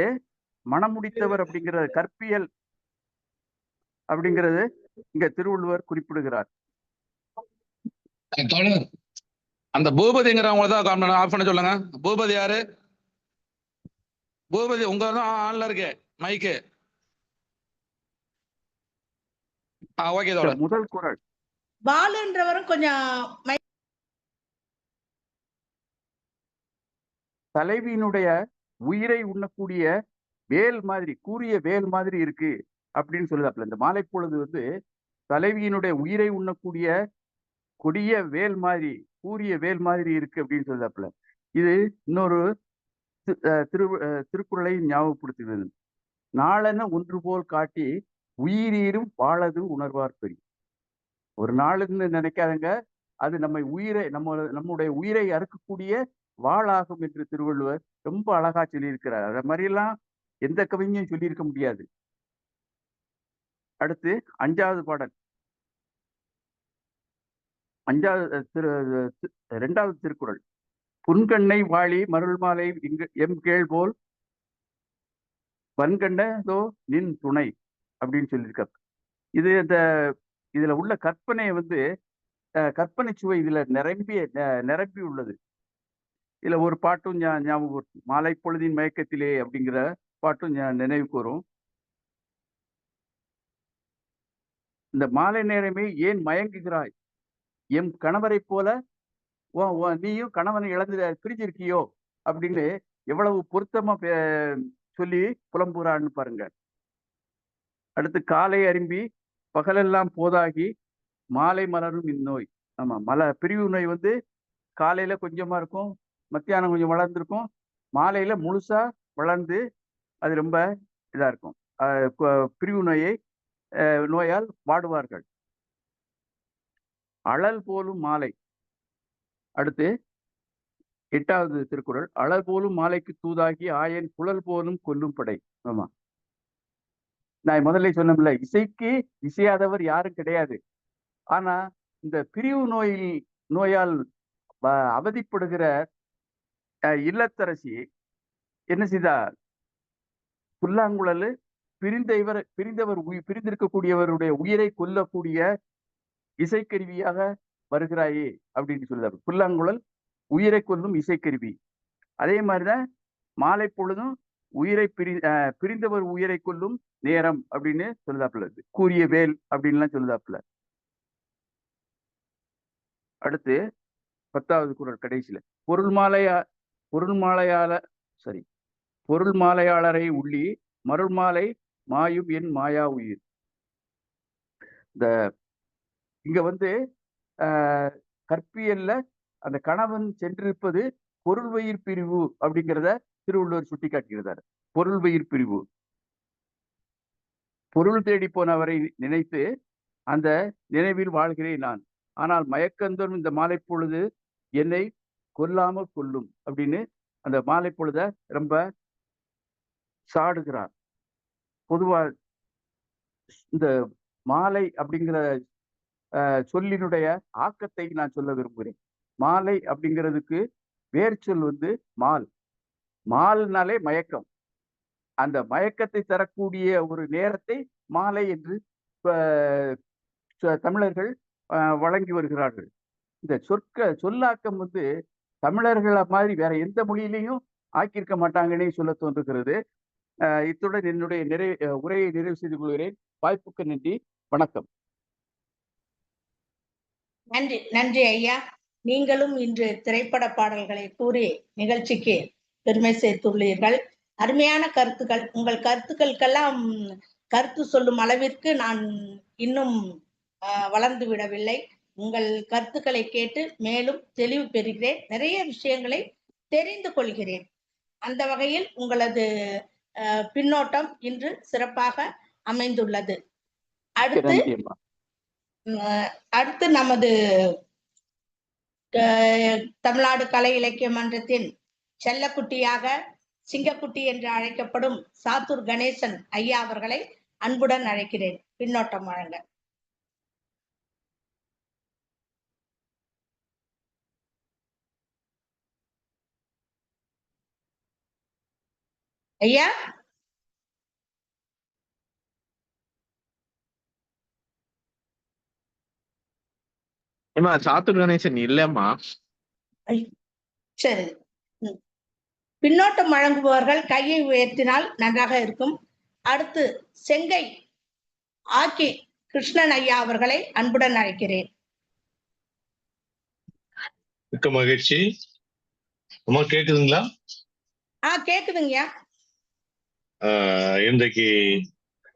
மனம் முடித்தவர் அப்படிங்கிறது கற்பியல் அப்படிங்கிறது இங்க திருவள்ளுவர் குறிப்பிடுகிறார். அந்த பூபதிங்கிறவங்க தான் ஆஃப் பண்ண சொல்லுங்க. பூபதி யாரு? பூபதி உங்க தான் ஆன்ல இருக்கு மைக்கு. ஓகே. முதல் குறள் பாலுன்றவரும் கொஞ்சம் தலைவியினுடைய உயிரை உண்ணக்கூடிய வேல் மாதிரி, கூறிய வேல் மாதிரி இருக்கு அப்படின்னு சொல்லுதாப்புல. இந்த மாலை பொழுது தலைவியினுடைய உயிரை உண்ணக்கூடிய கொடிய வேல் மாதிரி, கூறிய வேல் மாதிரி இருக்கு அப்படின்னு சொல்லுதாப்புல. இது இன்னொரு திருக்குறளை ஞாபகப்படுத்துகிறது. நாளென ஒன்று போல் காட்டி உயிரீரும் வாழது உணர்வார் பெரிய. ஒரு நாளுன்னு நினைக்காதங்க, அது நம்முடைய உயிரை அறுக்கக்கூடிய வாளாகும் என்று திருவள்ளுவர் ரொம்ப அழகா சொல்லியிருக்கிறார். அத மாதிரிலாம் எந்த கவிஞயும் சொல்லியிருக்க முடியாது. அடுத்து 5வது பாடல். 2வது திருக்குறள். புன்கண்ணை வாழி மருள் மாலை எம் கேள் போல் வன்கண்டதோ நின் துணை அப்படின்னு சொல்லியிருக்கார். இதுல உள்ள கற்பனையை கற்பனை சுவை இதுல நிரம்பி உள்ளது. இதுல ஒரு பாட்டும் ஞாபகம் வரும். மாலை பொழுதின் மயக்கத்திலே அப்படிங்கிற பாட்டும் நினைவுக்கு வரும். இந்த மாலை நேரமே ஏன் மயங்குகிறாய், எம் கணவரை போல நீயும் கணவனை பிரிஞ்சிருக்கியோ அப்படின்னு எவ்வளவு பொருத்தமா சொல்லி புலம்புறான்னு பாருங்க. அடுத்து காலை அரும்பி பகலெல்லாம் போதாகி மாலை மலரும் இந்நோய். ஆமா, பிரிவு நோய் காலையில கொஞ்சமா இருக்கும், மத்தியானம் கொஞ்சம் வளர்ந்துருக்கும், மாலையில முழுசா வளர்ந்து அது ரொம்ப இதா இருக்கும். பிரிவு நோயால் வாடுவார்கள். அழல் போலும் மாலை. அடுத்து 8வது திருக்குறள். அழல் போலும் மாலைக்கு தூதாகி ஆயன் குழல் போலும் கொல்லும் படை. ஆமா, நான் முதல்ல சொன்னோம்ல, இசைக்கு இசையாதவர் யாரும் கிடையாது. ஆனா இந்த பிரிவு நோயால் அவதிப்படுகிற இல்லத்தரசி என்ன செய்தார்? புல்லாங்குழல் பிரிந்திருக்கக்கூடியவருடைய உயிரை கொல்லக்கூடிய இசைக்கருவியாக வருகிறாயே அப்படின்னு சொல்லுறாரு. புல்லாங்குழல் உயிரை கொல்லும் இசைக்கருவி. அதே மாதிரிதான் மாலை பொழுதும் பிரிந்தவர் உயிரை கொல்லும் நேரம் அப்படின்னு சொல்லுதாப்புல. கூறிய வேல் அப்படின்லாம் சொல்லுதாப்புல. அடுத்து 10வது குறள் கடைசியில. பொருள் மாலையாளரை உள்ளி மருள் மாலை மாயும் என் மாயா உயிர். இங்க கற்பியல்ல அந்த கணவன் சென்றிருப்பது பொருள் வயிர் பிரிவு அப்படிங்கிறத திருவள்ளுவர் சுட்டி காட்டுகிறார். பொருள் வயிர் பிரிவு. பொருள் தேடி போனவரை நினைத்து அந்த நினைவில் வாழ்கிறேன் நான், ஆனால் மயக்கந்தோறும் இந்த மாலை பொழுது என்னை கொல்லாமல் கொல்லும் அப்படின்னு அந்த மாலை பொழுத ரொம்ப சாடுகிறார். பொதுவா இந்த மாலை அப்படிங்கிற சொல்லினுடைய ஆக்கத்தை நான் சொல்ல விரும்புகிறேன். மாலை அப்படிங்கிறதுக்கு வேர் சொல் மால்னாலே மயக்கம். அந்த மயக்கத்தை தரக்கூடிய ஒரு நேரத்தை மாலை என்று தமிழர்கள் வழங்கி வருகிறார்கள். இந்த சொல்லாக்கம் தமிழர்களை மாதிரி வேற எந்த மொழியிலையும் ஆக்கியிருக்க மாட்டாங்கன்னே சொல்ல தோன்றுகிறது. இத்துடன் என்னுடைய உரையை நிறைவு செய்து கொள்கிறேன். வாய்ப்புக்கு நன்றி, வணக்கம். நன்றி ஐயா. நீங்களும் இன்று திரைப்பட பாடல்களை கூறி நிகழ்ச்சிக்கு பெருமை சேர்த்துள்ளீர்கள். அருமையான கருத்துக்கள். உங்கள் கருத்துக்களுக்கெல்லாம் கருத்து சொல்லும் அளவிற்கு நான் இன்னும் வளர்ந்து விடவில்லை. உங்கள் கருத்துக்களை கேட்டு மேலும் தெளிவு பெறுகிறேன், நிறைய விஷயங்களை தெரிந்து கொள்கிறேன். அந்த வகையில் உங்களது பின்னோட்டம் இன்று சிறப்பாக அமைந்துள்ளது. அடுத்து நமது தமிழ்நாடு கலை இலக்கிய மன்றத்தின் செல்லக்குட்டியாக சிங்கக்குட்டி என்று அழைக்கப்படும் சாத்தூர் கணேசன் ஐயா அவர்களை அன்புடன் அழைக்கிறேன் பின்னோட்டம் வழங்க. ஐயா, சாத்தூர் கணேசன் இல்லம்மா. சரி, பின்னோட்டம் வழங்குபவர்கள் கையை உயர்த்தினால் நன்றாக இருக்கும். அடுத்து செங்கை ஆக்கி கிருஷ்ணன் ஐயா அவர்களை அன்புடன் அழைக்கிறேன். மிக்க மகிழ்ச்சி. அம்மா கேக்குதுங்களா? கேக்குதுங்கய்யா. இன்றைக்கு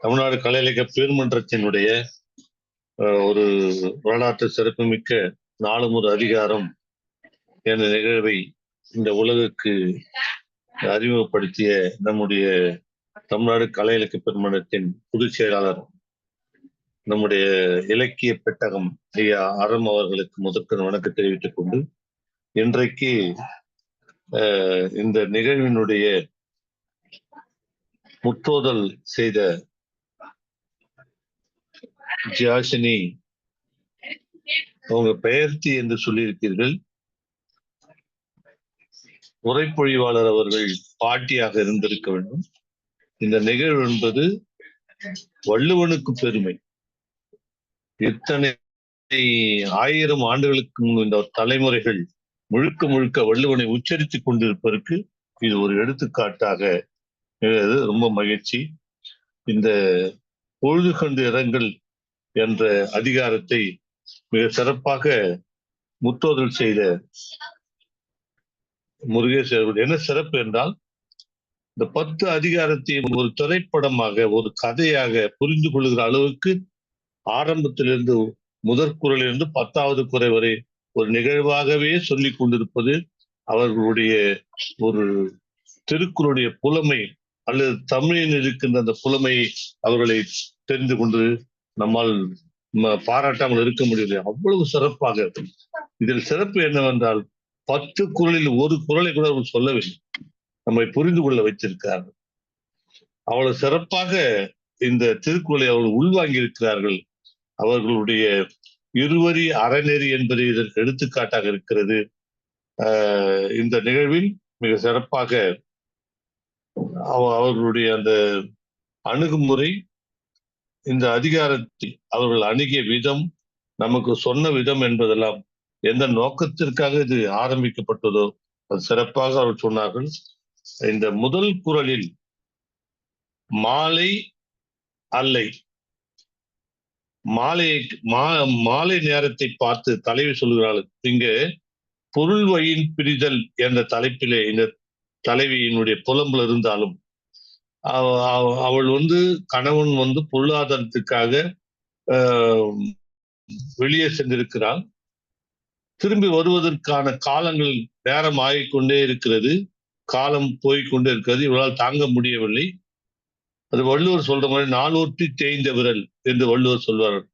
தமிழ்நாடு கலை இலக்கிய பெருமன்றத்தினுடைய ஒரு வரலாற்று சிறப்புமிக்க நாளும் ஒரு அதிகாரம் என்ற நிகழ்வை இந்த உலகுக்கு அறிமுகப்படுத்திய நம்முடைய தமிழ்நாடு கலை இலக்கிய பெருமன்றத்தின் பொதுச் செயலாளர் நம்முடைய இலக்கிய பெட்டகம் ஐயா அறம் அவர்களுக்கு முதற்கண் வணக்கம் தெரிவித்துக் கொண்டு இன்றைக்கு இந்த நிகழ்வினுடைய முற்றோதல் செய்த ஜியாஷினி, அவங்க பெயர்த்தி என்று சொல்லியிருக்கிறீர்கள். உரைப்பொழிவாளர் அவர்கள் பாட்டியாக இருந்திருக்க வேண்டும். இந்த நிகழ்வு என்பது வள்ளுவனுக்கு பெருமை. இத்தனை 1000 ஆண்டுகளுக்கு முன் இந்த தலைமுறைகள் முழுக்க முழுக்க வள்ளுவனை உச்சரித்துக் கொண்டிருப்பதற்கு இது ஒரு எடுத்துக்காட்டாக ரொம்ப மகிழ்ச்சி. இந்த பொழுது கண்டு இரங்கல் என்ற அதிகாரத்தை மிக சிறப்பாக முற்றோதல் செய்த முருகேஷ் அவர்கள் என்ன சிறப்பு என்றால், இந்த 10 அதிகாரத்தையும் ஒரு திரைப்படமாக ஒரு கதையாக புரிந்து கொள்கிற அளவுக்கு ஆரம்பத்திலிருந்து முதற்குறளிலிருந்து 10வது குறை வரை ஒரு நிகழ்வாகவே சொல்லிக் கொண்டிருப்பது அவர்களுடைய ஒரு திருக்குறளுடைய புலமை அல்லது தமிழில் இருக்கின்ற அந்த புலமையை அவர்களை தெரிந்து கொண்டு நம்மால் பாராட்டாமல் இருக்க முடியவில்லை. அவ்வளவு சிறப்பாக. இதில் சிறப்பு என்னவென்றால் 10 குறளில் ஒரு குறளை கூட அவர் சொல்லவில்லை, நம்மை புரிந்து கொள்ள வைத்திருக்கிறார்கள். அவ்வளவு சிறப்பாக இந்த திருக்குறளை அவர்கள் உள்வாங்கி இருக்கிறார்கள். அவர்களுடைய இருவரி அறநெறி என்பது இதற்கு எடுத்துக்காட்டாக இருக்கிறது. இந்த நிகழ்வில் மிக சிறப்பாக அவர்களுடைய அந்த அணுகுமுறை, இந்த அதிகாரத்தை அவர்கள் அணுகிய விதம், நமக்கு சொன்ன விதம் என்பதெல்லாம் எந்த நோக்கத்திற்காக இது ஆரம்பிக்கப்பட்டதோ அது சிறப்பாக அவர்கள் சொன்னார்கள். இந்த முதல் குறளில் மாலை அல்லை, மாலை நேரத்தை பார்த்து தலைவி சொல்கிறார்கள். இங்கு பொருள் வயின் பிரிதல் என்ற தலைப்பிலே இந்த தலைவியினுடைய புலம்புல இருந்தாலும் அவள் கணவன் பொருளாதாரத்துக்காக வெளியே சென்றிருக்கிறாள். திரும்பி வருவதற்கான காலங்கள் நேரம் ஆகிக்கொண்டே இருக்கிறது, காலம் போய்கொண்டே இருக்கிறது. இவளால் தாங்க முடியவில்லை. அது வள்ளுவர் சொல்ற மாதிரி நாளொற்றி தேய்ந்த விரல் என்று வள்ளுவர் சொல்வார்கள்.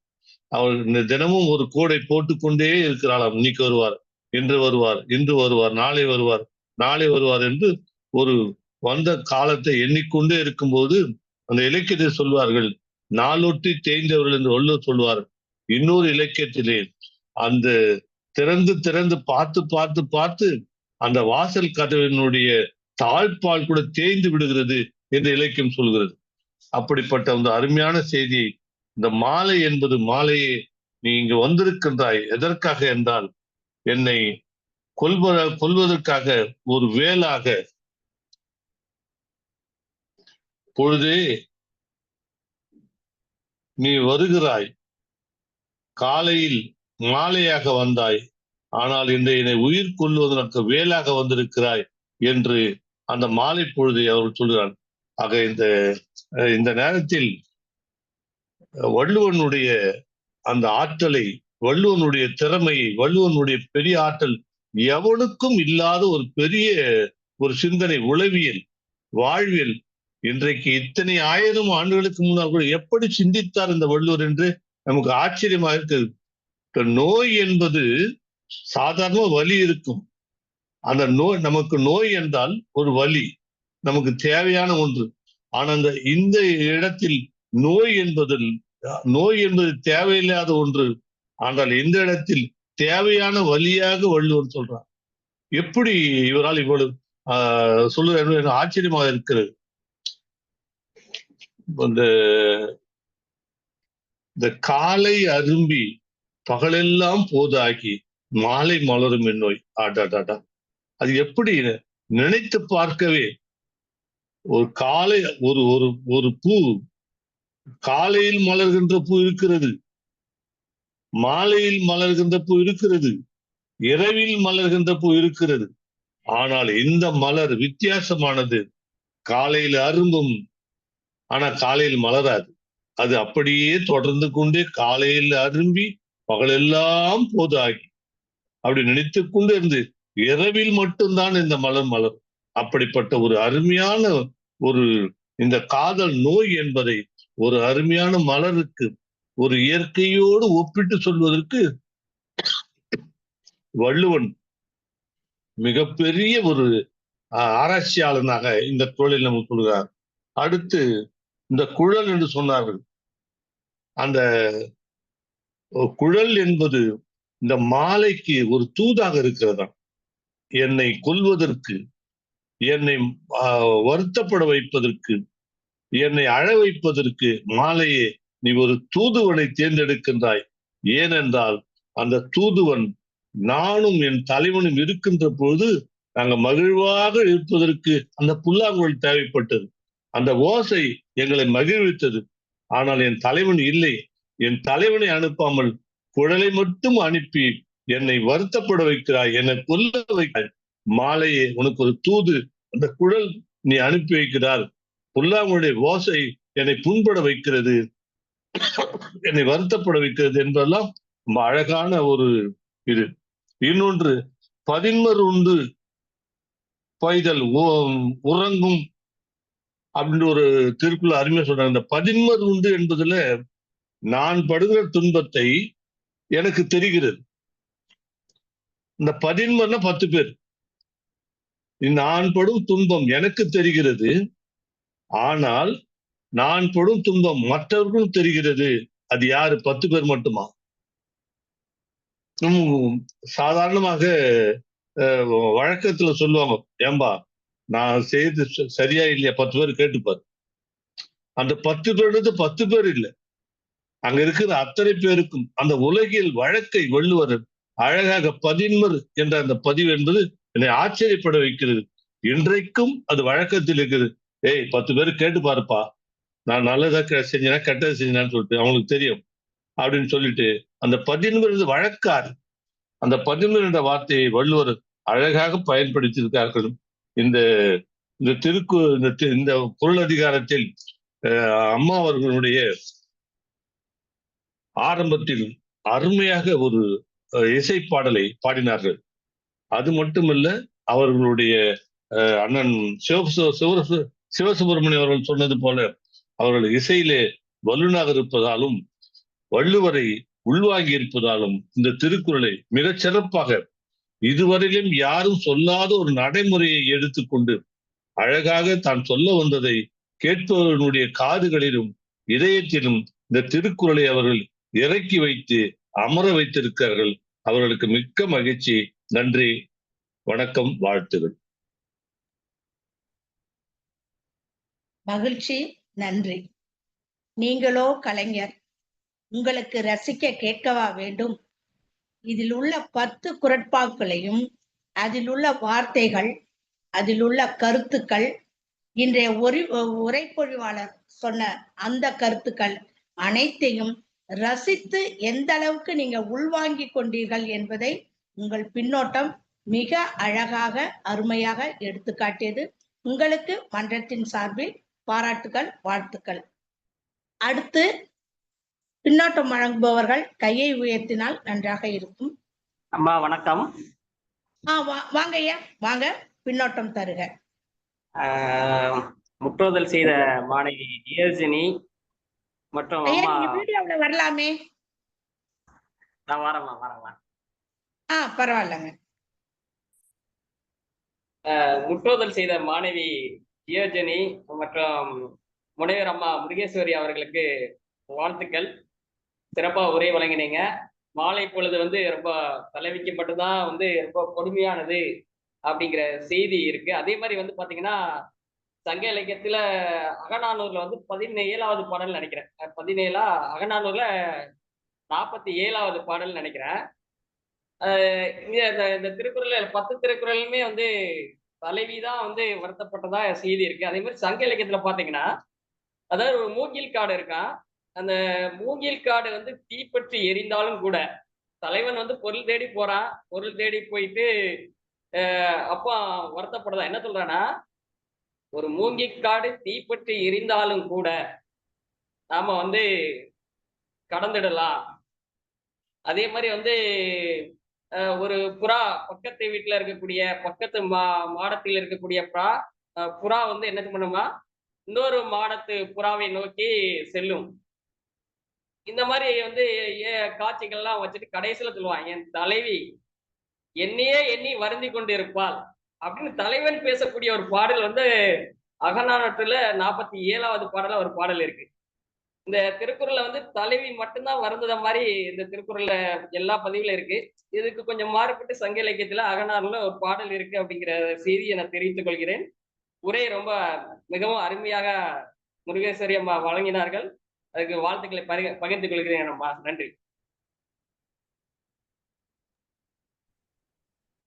அவள் தினமும் ஒரு கோடை போட்டுக்கொண்டே இருக்கிறாளாம். இன்னைக்கு வருவார், இன்று வருவார், இன்று வருவார், நாளை வருவார், நாளை வருவார் என்று ஒரு வந்த காலத்தை எண்ணிக்கொண்டே இருக்கும்போது அந்த இலக்கியத்தை சொல்வார்கள், நாளொற்றி தேய்ந்தவர்கள் என்று வள்ளுவர் சொல்வார். இன்னொரு இலக்கியத்திலே அந்த திறந்து திறந்து பார்த்து பார்த்து பார்த்து அந்த வாசல் கதவினுடைய தாழ்பால் கூட தேய்ந்து விடுகிறது என்று இலக்கியம் சொல்கிறது. அப்படிப்பட்ட அந்த அருமையான செய்தியை, இந்த மாலை என்பது, மாலையே நீ இங்கு வந்திருக்கின்றாய் எதற்காக என்றால் என்னை கொல்வதற்காக ஒரு வேலாக, பொழுதே நீ வருகிறாய், காலையில் மாலையாக வந்தாய், ஆனால் இன்று என்னை உயிர் கொள்வதற்கு வேலாக வந்திருக்கிறாய் என்று அந்த மாலை பொழுதை அவர்கள் சொல்கிறார். ஆக இந்த நேரத்தில் வள்ளுவனுடைய அந்த ஆற்றலை, வள்ளுவனுடைய திறமையை, வள்ளுவனுடைய பெரிய ஆற்றல் எவனுக்கும் இல்லாத ஒரு பெரிய ஒரு சிந்தனை, உளவியல், வாழ்வியல். இன்றைக்கு இத்தனை 1000 ஆண்டுகளுக்கு முன்னால் கூட எப்படி சிந்தித்தார் இந்த வள்ளுவர் என்று நமக்கு ஆச்சரியமாக இருக்கிறது. நோய் என்பது சாதாரண வலி இருக்கும். அந்த நோய், நமக்கு நோய் என்றால் ஒரு வலி, நமக்கு தேவையான ஒன்று. ஆனா இந்த இடத்தில் நோய் என்பது தேவையில்லாத ஒன்று. ஆனால் இந்த இடத்தில் தேவையான வழியாக வள்ளுவர் சொல்றார். எப்படி இவரால் இவ்வளவு சொல்லுவது ஆச்சரியமாக இருக்கிறது. இந்த காலை அரும்பி பகலெல்லாம் போதாகி மாலை மலரும் நோய். ஆடாடாடா, அது எப்படி நினைத்து பார்க்கவே. ஒரு காலை ஒரு பூ காலையில் மலர்கின்ற பூ இருக்கிறது, மாலையில் மலர்கின்ற பூ இருக்கிறது, இரவில் மலர்கின்ற பூ இருக்கிறது. ஆனால் இந்த மலர் வித்தியாசமானது. காலையில் அரும்பும், ஆனா காலையில் மலராது. அது அப்படியே தொடர்ந்து கொண்டே காலையில் அரும்பி பகலெல்லாம் போதாகி அப்படி நினைத்து கொண்டு இருந்து இரவில் மட்டும்தான் இந்த மலர் மலரும். அப்படிப்பட்ட ஒரு அருமையான ஒரு இந்த காதல் நோய் என்பதை ஒரு அருமையான மலருக்கு ஒரு இயற்கையோடு ஒப்பிட்டு சொல்வதற்கு வள்ளுவன் மிகப்பெரிய ஒரு ஆராய்ச்சியாளனாக இந்த குறளில் நமக்கு சொல்கிறார். அடுத்து இந்த குழல் என்று சொன்னார்கள். அந்த குழல் என்பது இந்த மாலைக்கு ஒரு தூதாக இருக்கிறதா. என்னை கொல்வதற்கு, என்னை வருத்தப்பட வைப்பதற்கு, என்னை அழ வைப்பதற்கு மாலையே நீ ஒரு தூதுவனை தேர்ந்தெடுக்கின்றாய். ஏனென்றால் அந்த தூதுவன் நானும் என் தலைவனும் இருக்கின்ற பொழுது நாங்க மகிழ்வாக இருப்பதற்கு அந்த புல்லாங்குழல் தேவைப்பட்டது. அந்த ஓசை எங்களை மகிழ்வித்தது. ஆனால் என் தலைவன் இல்லை. என் தலைவனை அனுப்பாமல் குழலை மட்டும் அனுப்பி என்னை வருத்தப்பட வைக்கிறாய், என்னை கொல்ல வைக்கிறாய். மாலையே உனக்கு ஒரு தூது, அந்த குழல் நீ அனுப்பி வைக்கிறார். புல்லாங்குழலுடைய ஓசை என்னை புண்பட வைக்கிறது, என்னை வருத்தப்பட வைக்கிறது என்பதெல்லாம் ரொம்ப அழகான ஒரு இது. இன்னொன்று, பதின்மர் உண்டு பைதல் உறங்கும் அப்படின்னு ஒரு திருக்குறள் அருமையா சொல்றாங்க. இந்த பதின்மர் உண்டு என்பதுல நான் படுகிற துன்பத்தை எனக்கு தெரிகிறது. இந்த பதின்மர்னா 10 பேர். நான் படும் துன்பம் எனக்கு தெரிகிறது. ஆனால் நான் படும் துன்பம் மற்றவர்களும் தெரிகிறது. அது யாரு? 10 பேர் மட்டுமா? சாதாரணமாக வழக்கத்துல சொல்லுவாங்க, ஏம்பா நான் செய்து சரியா இல்லையா 10 பேர் கேட்டுப்பாரு. அந்த 10 பேருக்கு 10 பேர் இல்லை, அங்க இருக்கிற அத்தனை பேருக்கும் அந்த உலகில் வழக்கை வள்ளுவர் அழகாக பதின்மர் என்ற அந்த பதிவு என்பது என்னை ஆச்சரியப்பட வைக்கிறது. இன்றைக்கும் அது வழக்கத்தில் இருக்குது. 10 பேர் கேட்டு பாருப்பா, நான் நல்லதா செஞ்சேன்னா கெட்டதை செஞ்சேன்னு சொல்லிட்டு அவங்களுக்கு தெரியும் அப்படின்னு சொல்லிட்டு அந்த பதின்மர் வழக்காறு. அந்த பதின்மர் என்ற வார்த்தையை வள்ளுவர் அழகாக பயன்படுத்தியிருக்கார்கள். இந்த இந்த குறள் அதிகாரத்தில் அம்மா அவர்களுடைய ஆரம்பத்தில் அருமையாக ஒரு இசை பாடலை பாடினார்கள். அது மட்டுமல்ல, அவர்களுடைய அண்ணன் சிவசுப்பிரமணியம் அவர்கள் சொன்னது போல அவர்கள் இசையிலே வல்லுநராக இருப்பதாலும் வள்ளுவரை உள்வாங்கி இருப்பதாலும் இந்த திருக்குறளை மிகச் சிறப்பாக இதுவரையிலும் யாரும் சொல்லாத ஒரு நடைமுறையை எடுத்துக்கொண்டு அழகாக தான் சொல்ல வந்ததை கேட்பவர்களுடைய காதுகளிலும் இதயத்திலும் இந்த திருக்குறளை அவர்கள் இறக்கி வைத்து அமர வைத்திருக்கிறார்கள். அவர்களுக்கு மிக்க மகிழ்ச்சி. நன்றி, வணக்கம், வாழ்த்துகள். மகிழ்ச்சி, நன்றி. நீங்களோ கலைஞர், உங்களுக்கு ரசிக்க கேட்கவா வேண்டும்? இதில் உள்ள 10 குறட்பாக்களையும், அதில் உள்ள வார்த்தைகள், அதில் உள்ள கருத்துக்கள், இன்றைய உரைப்பொழிவாளர் சொன்ன அந்த கருத்துக்கள் அனைத்தையும் ரசித்து எந்த அளவுக்கு நீங்க உள்வாங்கி கொண்டீர்கள் என்பதை உங்கள் பின்னோட்டம் மிக அழகாக அருமையாக எடுத்து காட்டியது. உங்களுக்கு மன்றத்தின் சார்பில் பாராட்டுகள், வாழ்த்துக்கள். அடுத்து பின்னோட்டம் வழங்குபவர்கள் கையை உயர்த்தினால் நன்றாக இருக்கும். அம்மா வணக்கம். வாங்க ஐயா, வாங்க, பின்னோட்டம் தருக. முற்றோதல் செய்த மாணவி இயர்ஜினி மற்றும் அம்மா வீடியோல வரலாமே. நான் வரேன். பரவாயில்லங்க. முற்றோதல் செய்த மாணவி இயர்ஜினி மற்றும் முனைவர் அம்மா முருகேஸ்வரி அவர்களுக்கு வாழ்த்துக்கள். சிறப்பா உரை வழங்கினீங்க. மாலை பொழுது ரொம்ப தலைவிக்கப்பட்டுதான் ரொம்ப கொடுமையானது அப்படிங்கிற செய்தி இருக்கு. அதே மாதிரி பாத்தீங்கன்னா சங்க இலக்கியத்துல அகநானூர்ல 17வது பாடல் நினைக்கிறேன். 17 அகநானூர்ல 47வது பாடல் நினைக்கிறேன். இந்த திருக்குறள் 10 திருக்குறளுமே தலைவிதான் வருத்தப்பட்டதா செய்தி இருக்கு. அதே மாதிரி சங்க இலக்கியத்துல பாத்தீங்கன்னா, அதாவது ஒரு மூங்கில் காடு இருக்கான். அந்த மூங்கில் காடு தீப்பற்றி எரிந்தாலும் கூட தலைவன் பொருள் தேடி போறான். பொருள் தேடி போயிட்டு அப்பா வருத்தப்படுறதா என்ன சொல்றான்னா, ஒரு மூங்கிக்காடு தீப்பற்றி எரிந்தாலும் கூட நாம கடந்துடலாம். அதே மாதிரி ஒரு புறா பக்கத்து வீட்டுல இருக்கக்கூடிய பக்கத்து மாடத்தில் இருக்கக்கூடிய புறா என்ன பண்ணுமா, இன்னொரு மாடத்து புறாவை நோக்கி செல்லும். இந்த மாதிரி வந்து காட்சிகள்லாம் வச்சுட்டு கடைசியில சொல்லுவான், என் தலைவி என்னையே எண்ணி வருந்தி கொண்டு இருப்பாள் அப்படின்னு தலைவன் பேசக்கூடிய ஒரு பாடல் வந்து அகநானூற்றுல 47வது பாடல ஒரு பாடல் இருக்கு. இந்த திருக்குறள்ல வந்து தலைவி மட்டும்தான் வருந்தத மாதிரி இந்த திருக்குறள்ல எல்லா பதிவுல இருக்கு. இதுக்கு கொஞ்சம் மாறுபட்டு சங்க இலக்கியத்துல அகநானூறுல ஒரு பாடல் இருக்கு அப்படிங்கிற செய்தியை நான் தெரிவித்துக் கொள்கிறேன். உரை ரொம்ப மிகவும் அருமையாக முருகேஸ்வரி அம்மா வழங்கினார்கள். அதுக்கு வாழ்த்துக்களை பகிர்ந்து கொள்கிறேன் அம்மா. நன்றி.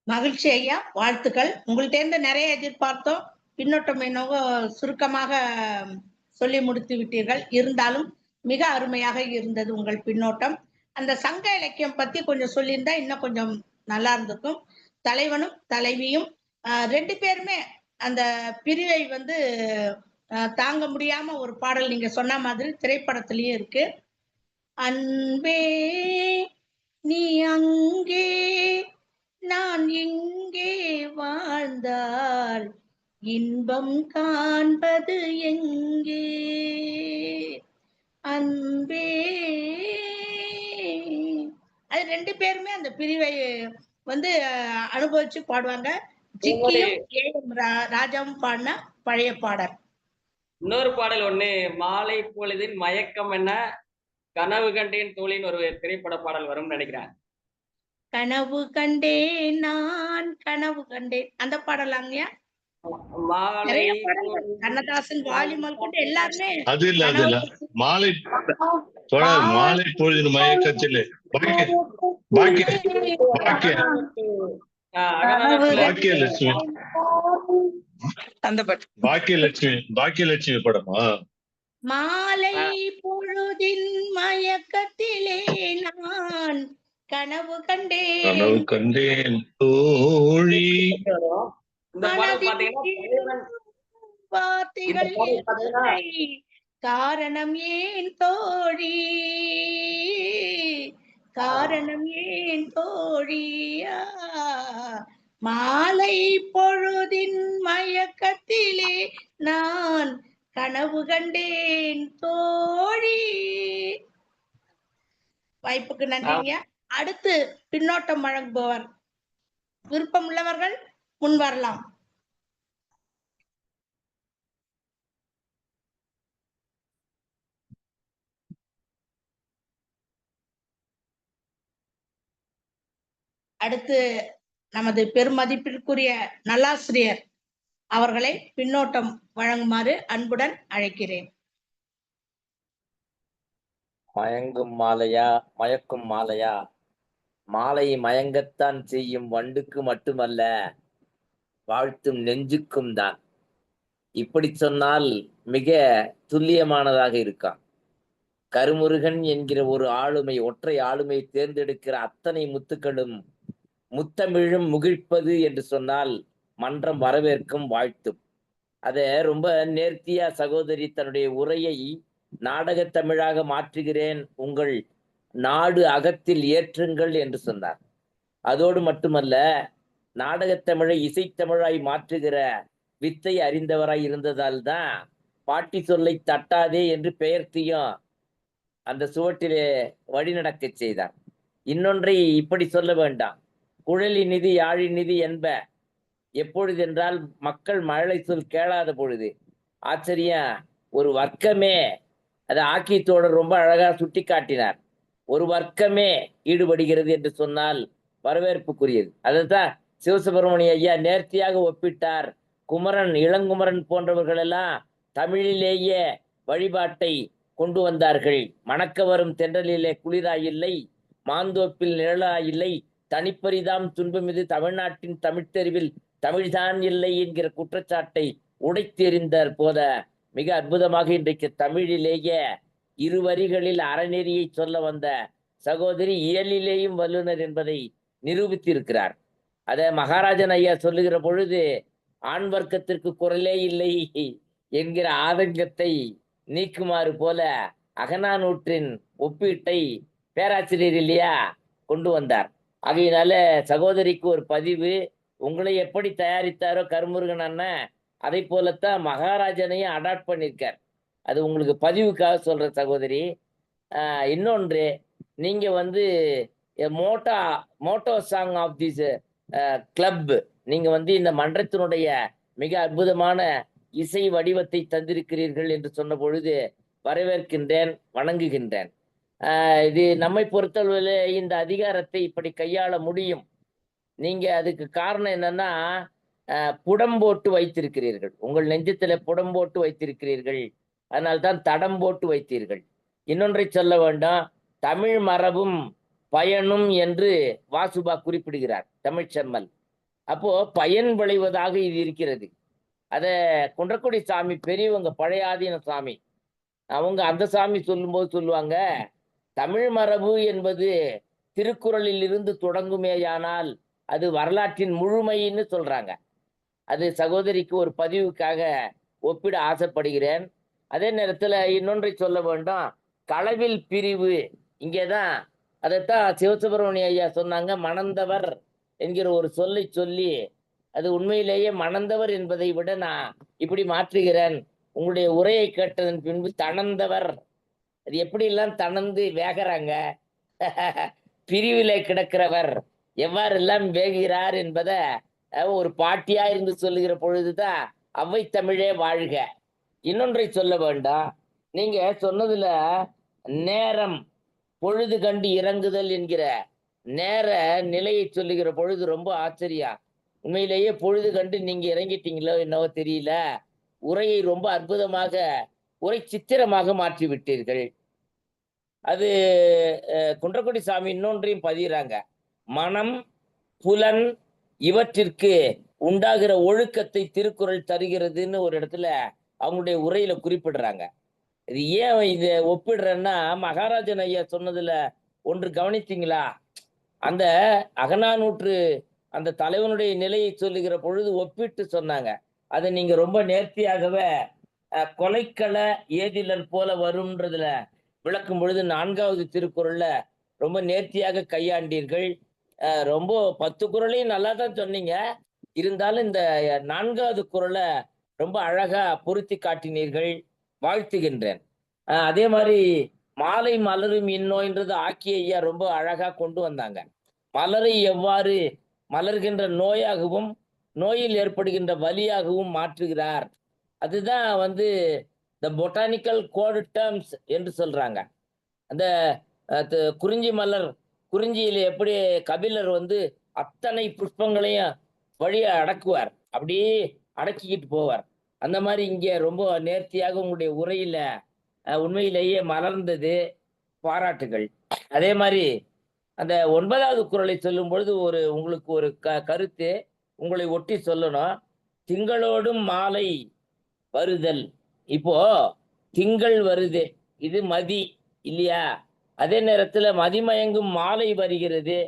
மகிழ்ச்சி ஐயா, வாழ்த்துக்கள். உங்கள்ட்ட இருந்து நிறைய எதிர்பார்த்தோம். பின்னோட்டம் என்னவோ சுருக்கமாக சொல்லி முடித்து விட்டீர்கள். இருந்தாலும் மிக அருமையாக இருந்தது உங்கள் பின்னோட்டம். அந்த சங்க இலக்கியம் பத்தி கொஞ்சம் சொல்லியிருந்தா இன்னும் கொஞ்சம் நல்லா இருந்திருக்கும். தலைவனும் தலைவியும் 2 பேருமே அந்த பிரிவை வந்து தாங்க முடியாம ஒரு பாடல் நீங்க சொன்ன மாதிரி திரைப்படத்திலயும் இருக்கு. அன்பே நீ அங்கே நான் இங்கே வாழ்ந்தால் இன்பம் காண்பது எங்கே, அன்பே. அது 2 பேருமே அந்த பிரிவை வந்து அனுபவிச்சு பாடுவாங்க. ஜிக்கியும் ஏ.எம். ராஜாவும் பாடின பழைய பாடல். இன்னொரு பாடல் ஒண்ணு, மாலை பொழுதின் மயக்கம் என்ன கனவு கண்டேன் தோழின்னு ஒரு திரைப்பட பாடல் வரும்னு நினைக்கிறேன். கனவு கண்டேன் நான் கனவு கண்டேன் அந்த பாடலாங்கய்யா. நிறைய பாடல்கள் கண்ணதாசன் வாலிமல் கொண்டு எல்லாருமே. அது இல்ல மாலை மாலை பொழுதின் மயக்கத்திலே பாக்கியலட்சுமி அந்த பாட்டு பாக்கியலட்சுமி படமா? மாலை பொழுதின் மயக்கத்திலே நான் கனவு கண்டேன் தோழி, வார்த்தைகள் காரணம் ஏன் தோழி, காரணம் ஏன் தோழியா, மாலை பொழுதின் மயக்கத்திலே நான் கனவு கண்டேன் தோழி. வாய்ப்புக்கு நன்றிங்க. அடுத்து பின்னோட்டம் வழங்குபவர் விருப்பம் உள்ளவர்கள் முன் வரலாம். அடுத்து நமது பெருமதிப்பிற்குரிய நல்லாசிரியர் அவர்களை பின்னோட்டம் வழங்குமாறு அன்புடன் அழைக்கிறேன். மயங்கும் மாலையா மயக்கும் மாலையா, மாலை மயங்கத்தான் செய்யும் வண்டுக்கு மட்டுமல்ல வாழ்த்தும் நெஞ்சுக்கும் தான். இப்படி சொன்னால் மிக துல்லியமானதாக இருக்காம். கருமுருகன் என்கிற ஒரு ஆளுமை, ஒற்றை ஆளுமை தேர்ந்தெடுக்கிற அத்தனை முத்துக்களும் முத்தமிழும் முகிழ்ப்பது என்று சொன்னால் மன்றம் வரவேற்கும் வாழ்த்தும். அத ரொம்ப நேர்த்தியா சகோதரி தன்னுடைய உரையை நாடகத் தமிழாக மாற்றுகிறேன், உங்கள் நாடு அகத்தில் ஏற்றுங்கள் என்று சொன்னார். அதோடு மட்டுமல்ல, நாடகத் தமிழை இசைத்தமிழாய் மாற்றுகிற வித்தை அறிந்தவராய் இருந்ததால் தான் பாட்டி சொல்லை தட்டாதே என்று பெயர்த்தியும் அந்த சுவட்டிலே வழிநடக்க செய்தார். இன்னொன்றை இப்படி சொல்ல வேண்டாம், குழலி நிதி யாழி நிதி என்ப எப்பொழுதென்றால் மக்கள் மழலை சொல் கேளாத பொழுது. ஆச்சரியம், ஒரு வர்க்கமே, அதை ஆக்கித்தோட ரொம்ப அழகா சுட்டி காட்டினார். ஒரு வர்க்கமே ஈடுபடுகிறது என்று சொன்னால் வரவேற்புக்குரியது. அதைத்தான் சிவசுப்பிரமணிய ஐயா நேர்த்தியாக ஒப்பிட்டார். குமரன், இளங்குமரன் போன்றவர்கள் எல்லாம் தமிழிலேயே வழிபாட்டை கொண்டு வந்தார்கள். மணக்க வரும் தென்றலிலே குளிராயில்லை, மாந்தோப்பில் நிழலாயில்லை, தனிப்பரிதாம் துன்பம் இது தமிழ்நாட்டின் தமிழ்த்தெருவில் தமிழ்தான் இல்லை என்கிற குற்றச்சாட்டை உடைத்தெறிந்தார் போத மிக அற்புதமாக இன்றைக்கு தமிழிலேயே 2 வரிகளில் அறநெறியை சொல்ல வந்த சகோதரி இயலிலேயும் வல்லுனர் என்பதை நிரூபித்திருக்கிறார். அத மகாராஜன் ஐயா சொல்லுகிற பொழுது ஆண் வர்க்கத்திற்கு குரலே இல்லை என்கிற ஆதங்கத்தை நீக்குமாறு போல அகநானூற்றின் ஒப்பீட்டை பேராசிரியர் இல்லையா கொண்டு வந்தார். ஆகையினால சகோதரிக்கு ஒரு பதிவு, உங்களை எப்படி தயாரித்தாரோ கருமுருகன் அண்ணன், அதை போலத்தான் மகாராஜனையும் அடாப்ட் பண்ணியிருக்கார். அது உங்களுக்கு பதிவுக்காக சொல்ற சகோதரி. இன்னொன்று, நீங்க வந்து மோட்டா motto song of this club, நீங்க வந்து இந்த மன்றத்தினுடைய மிக அற்புதமான இசை வடிவத்தை தந்திருக்கிறீர்கள் என்று சொன்ன பொழுது வரவேற்கின்றேன், வணங்குகின்றேன். இது நம்மை பொறுத்தளவில் இந்த அதிகாரத்தை இப்படி கையாள முடியும். நீங்க அதுக்கு காரணம் என்னன்னா, புடம் போட்டு வைத்திருக்கிறீர்கள், உங்கள் நெஞ்சத்துல புடம் போட்டு வைத்திருக்கிறீர்கள், அதனால்தான் தடம் போட்டு வைத்தீர்கள். இன்னொன்றை சொல்ல வேண்டாம், தமிழ் மரபும் பயனும் என்று வாசுபா குறிப்பிடுகிறார் தமிழ்ச்செம்மல். அப்போ பயன் விளைவதாக இது இருக்கிறது. அத குன்றக்குடி சாமி பெரியவங்க, பழைய ஆதீன சாமி, அவங்க அந்த சாமி சொல்லும்போது சொல்லுவாங்க, தமிழ் மரபு என்பது திருக்குறளில் இருந்து தொடங்குமேயானால் அது வரலாற்றின் முழுமைன்னு சொல்றாங்க. அது சகோதரிக்கு ஒரு பதிவுக்காக ஒப்பிட ஆசைப்படுகிறேன். அதே நேரத்துல இன்னொன்றை சொல்ல வேண்டும், களவில் பிரிவு இங்கேதான். அதைத்தான் சிவசுப்பிரமணிய ஐயா சொன்னாங்க, மணந்தவர் என்கிற ஒரு சொல்லை சொல்லி, அது உண்மையிலேயே மணந்தவர் என்பதை விட நான் இப்படி மாற்றுகிறேன். உங்களுடைய உரையை கேட்டதன் பின்பு தணந்தவர், அது எப்படி எல்லாம் தணந்து வேகிறாங்க, பிரிவிலே கிடக்கிறவர் எவ்வாறெல்லாம் வேகிறார் என்பதை ஒரு பாட்டியா இருந்து சொல்லுகிற பொழுதுதான் அவ்வை தமிழே வாழ்க. இன்னொன்றை சொல்ல வேண்டாம், நீங்க சொன்னதுல நேரம் பொழுது கண்டு இறங்குதல் என்கிற நேர நிலையை சொல்லுகிற பொழுது ரொம்ப ஆச்சரியம். உண்மையிலேயே பொழுது கண்டு நீங்க இறங்கிட்டீங்களோ என்னவோ தெரியல, உரையை ரொம்ப அற்புதமாக, உரை சித்திரமாக மாற்றி விட்டீர்கள். அது குன்றக்குடி சாமி இன்னொன்றையும் பதிகிறாங்க, மனம் புலன் இவற்றிற்கு உண்டாகிற ஒழுக்கத்தை திருக்குறள் தருகிறதுன்னு ஒரு இடத்துல அவங்களுடைய உரையில குறிப்பிடுறாங்க. இது ஏன் இத ஒப்பிடுறேன்னா, மகாராஜன் ஐயா சொன்னதுல ஒன்று கவனித்தீங்களா, அந்த அகநானூற்று அந்த தலைவனுடைய நிலையை சொல்லுகிற பொழுது ஒப்பிட்டு சொன்னாங்க. அதை நீங்க ரொம்ப நேர்த்தியாகவே கொலைக்கள ஏதிலர் போல வரும்ன்றதுல விளக்கும் பொழுது 4வது திருக்குறள்ல ரொம்ப நேர்த்தியாக கையாண்டீர்கள். ரொம்ப 10 குறளையும் நல்லா தான் சொன்னீங்க, இருந்தாலும் இந்த 4வது குறளை ரொம்ப அழகா பொருத்தி காட்டினீர்கள், வாழ்த்துகின்றேன். அதே மாதிரி மாலை மலரும் இந்நோய்ன்றது ஆக்கிய ஐயா ரொம்ப அழகா கொண்டு வந்தாங்க. மலரை எவ்வாறு மலர்கின்ற நோயாகவும் நோயில் ஏற்படுகின்ற வலியாகவும் மாற்றுகிறார், அதுதான் வந்து த பொட்டானிக்கல் கோட் டேர்ம்ஸ் என்று சொல்றாங்க. அந்த குறிஞ்சி மலர், குறிஞ்சியில எப்படி கபிலர் வந்து அத்தனை புஷ்பங்களையும் வழிய அடக்குவார், அப்படியே அடக்கிக்கிட்டு போவார், அந்த மாதிரி இங்கே ரொம்ப நேர்த்தியாக உங்களுடைய உரையில உண்மையிலேயே மலர்ந்தது, பாராட்டுகள். அதே மாதிரி அந்த 9வது குறளை சொல்லும் பொழுது உங்களுக்கு ஒரு கருத்து உங்களை ஒட்டி சொல்லணும். திங்களோடும் மாலை வருதல், இப்போ திங்கள் வருது, இது மதி இல்லையா, அதே நேரத்துல மதிமயங்கும் மாலை வருகிறது,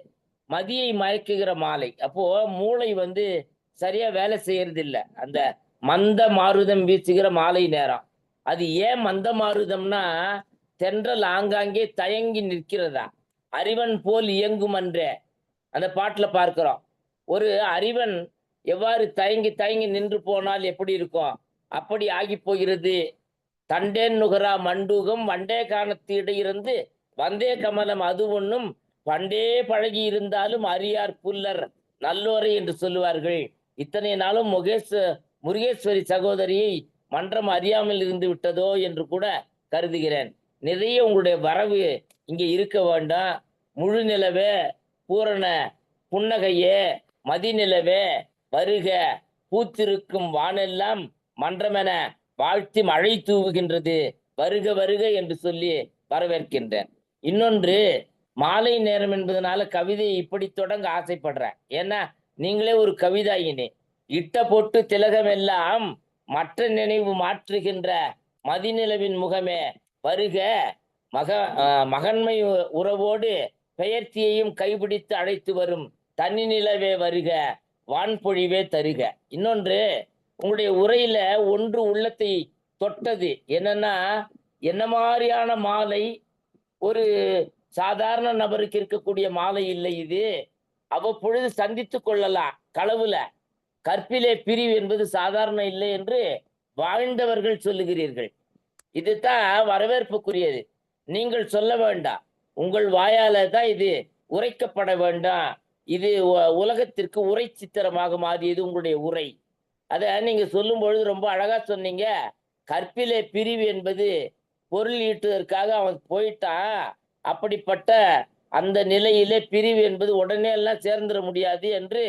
மதியை மயக்குகிற மாலை. அப்போ மூளை வந்து சரியா வேலை செய்யறது இல்லை, அந்த மந்த மாருதம் வீசுகிற மாலை நேரம். அது ஏன் மந்த மாருதம்னா, தென்றல் ஆங்காங்கே தயங்கி நிற்கிறதா, அறிவன் போல் இயங்கும் அன்றே அந்த பாட்டுல பார்க்கிறோம். ஒரு அறிவன் எவ்வாறு தயங்கி தயங்கி நின்று போனால் எப்படி இருக்கும், அப்படி ஆகி போகிறது. தண்டேன் நுகரா மண்டூகம் வண்டே காணத்து இடையிருந்து வந்தே கமலம் அது ஒன்றும் பண்டே பழகி இருந்தாலும் அறியார் புல்லர் நல்லோரை என்று சொல்லுவார்கள். இத்தனை நாளும் முருகேஸ்வரி சகோதரியை மன்றம் அறியாமல் இருந்து விட்டதோ என்று கூட கருதுகிறேன். நிறைய உங்களுடைய வரவு இங்கே இருக்க வேண்டாம். முழு நிலவே, பூரண புன்னகையே, மதிநிலவே வருக, பூத்திருக்கும் வானெல்லாம் மன்றமென வாழ்த்தி மழை தூவுகின்றது, வருக வருக என்று சொல்லி வரவேற்கின்றேன். இன்னொன்று, மாலை நேரம் என்பதனால கவிதையை இப்படி தொடங்க ஆசைப்படுறேன். ஏன்னா நீங்களே ஒரு கவிதாயினி. இட்ட பொட்டு திலகமெல்லாம் மற்ற நினைவு மாற்றுகின்ற மதிநிலவின் முகமே வருக, மகன்மை உறவோடு பெயர்த்தியையும் கைபிடித்து அழைத்து வரும் தனி நிலவே வருக, வான்பொழிவே தருக. இன்னொன்று, உங்களுடைய உரையில ஒன்று உள்ளத்தை தொட்டது என்னன்னா, என்ன மாதிரியான மாலை, ஒரு சாதாரண நபருக்கு இருக்கக்கூடிய மாலை இல்லை இது, அவ்வப்பொழுது சந்தித்து கொள்ளலாம். களவுல கற்பிலே பிரிவு என்பது சாதாரண இல்லை என்று வாழ்ந்தவர்கள் சொல்லுகிறீர்கள். இதுதான் வரவேற்புக்குரியது. நீங்கள் சொல்ல வேண்டாம். உங்கள் வாயால தான் இது உரைக்கப்பட வேண்டாம். இது உலகத்திற்கு உரை சித்திரமாக மாறியது உங்களுடைய உரை. அத நீங்க சொல்லும் பொழுது ரொம்ப அழகா சொன்னீங்க. கற்பிலே பிரிவு என்பது பொருள் ஈட்டுவதற்காக அவன் போயிட்டான். அப்படிப்பட்ட அந்த நிலையிலே பிரிவு என்பது உடனே எல்லாம் சேர்ந்துட முடியாது என்று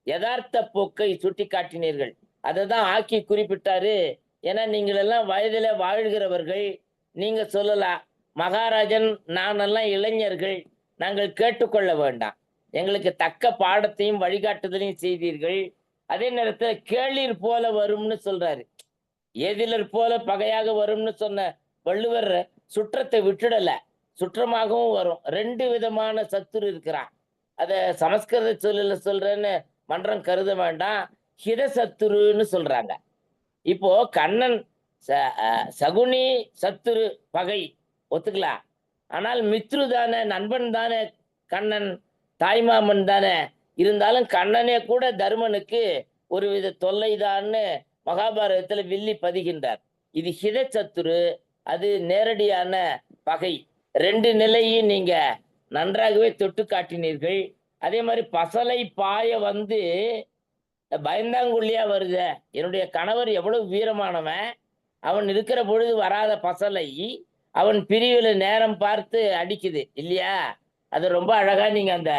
யதார்த்த போக்கை சுட்டி காட்டினீர்கள். அதை தான் ஆக்கி குறிப்பிட்டாரு. ஏன்னா நீங்கள் எல்லாம் வயதில வாழ்கிறவர்கள். நீங்க சொல்லலாம், மகாராஜன் நானெல்லாம் இளைஞர்கள், நாங்கள் கேட்டுக்கொள்ள வேண்டாம். எங்களுக்கு தக்க பாடத்தையும் வழிகாட்டுதலையும் செய்தீர்கள். அதே நேரத்தில் கேளிர் போல வரும்னு சொல்றாரு. எதிலர் போல பகையாக வரும்னு சொன்ன வள்ளுவர் சுற்றத்தை விட்டுடல, சுற்றமாகவும் வரும். 2 விதமான சத்துரு இருக்கிறான். அத சமஸ்கிருத சொல்லுல சொல்றேன்னு மன்றம் கருத வேண்டாம். ஹித சத்துருன்னு சொல்றாங்க. இப்போ கண்ணன் சகுனி சத்துரு பகை ஒத்துக்கலாம். ஆனால் மித்ரு தானே, நண்பன் தானே கண்ணன், தாய்மாமன் தானே. இருந்தாலும் கண்ணனே கூட தர்மனுக்கு ஒருவித தொல்லைதான்னு மகாபாரதத்துல வில்லி பதிகின்றார். இது ஹித சத்துரு, அது நேரடியான பகை. 2 நிலையும் நீங்க நன்றாகவே தொட்டு காட்டினீர்கள். அதே மாதிரி பசலை பாய வந்து பயந்தாங்குள்ளியா வருத. என்னுடைய கணவர் எவ்வளவு வீரமானவன், அவன் இருக்கிற பொழுது வராத பசலை அவன் பிரிவுல நேரம் பார்த்து அடிக்குது இல்லையா? அது ரொம்ப அழகா நீங்க அந்த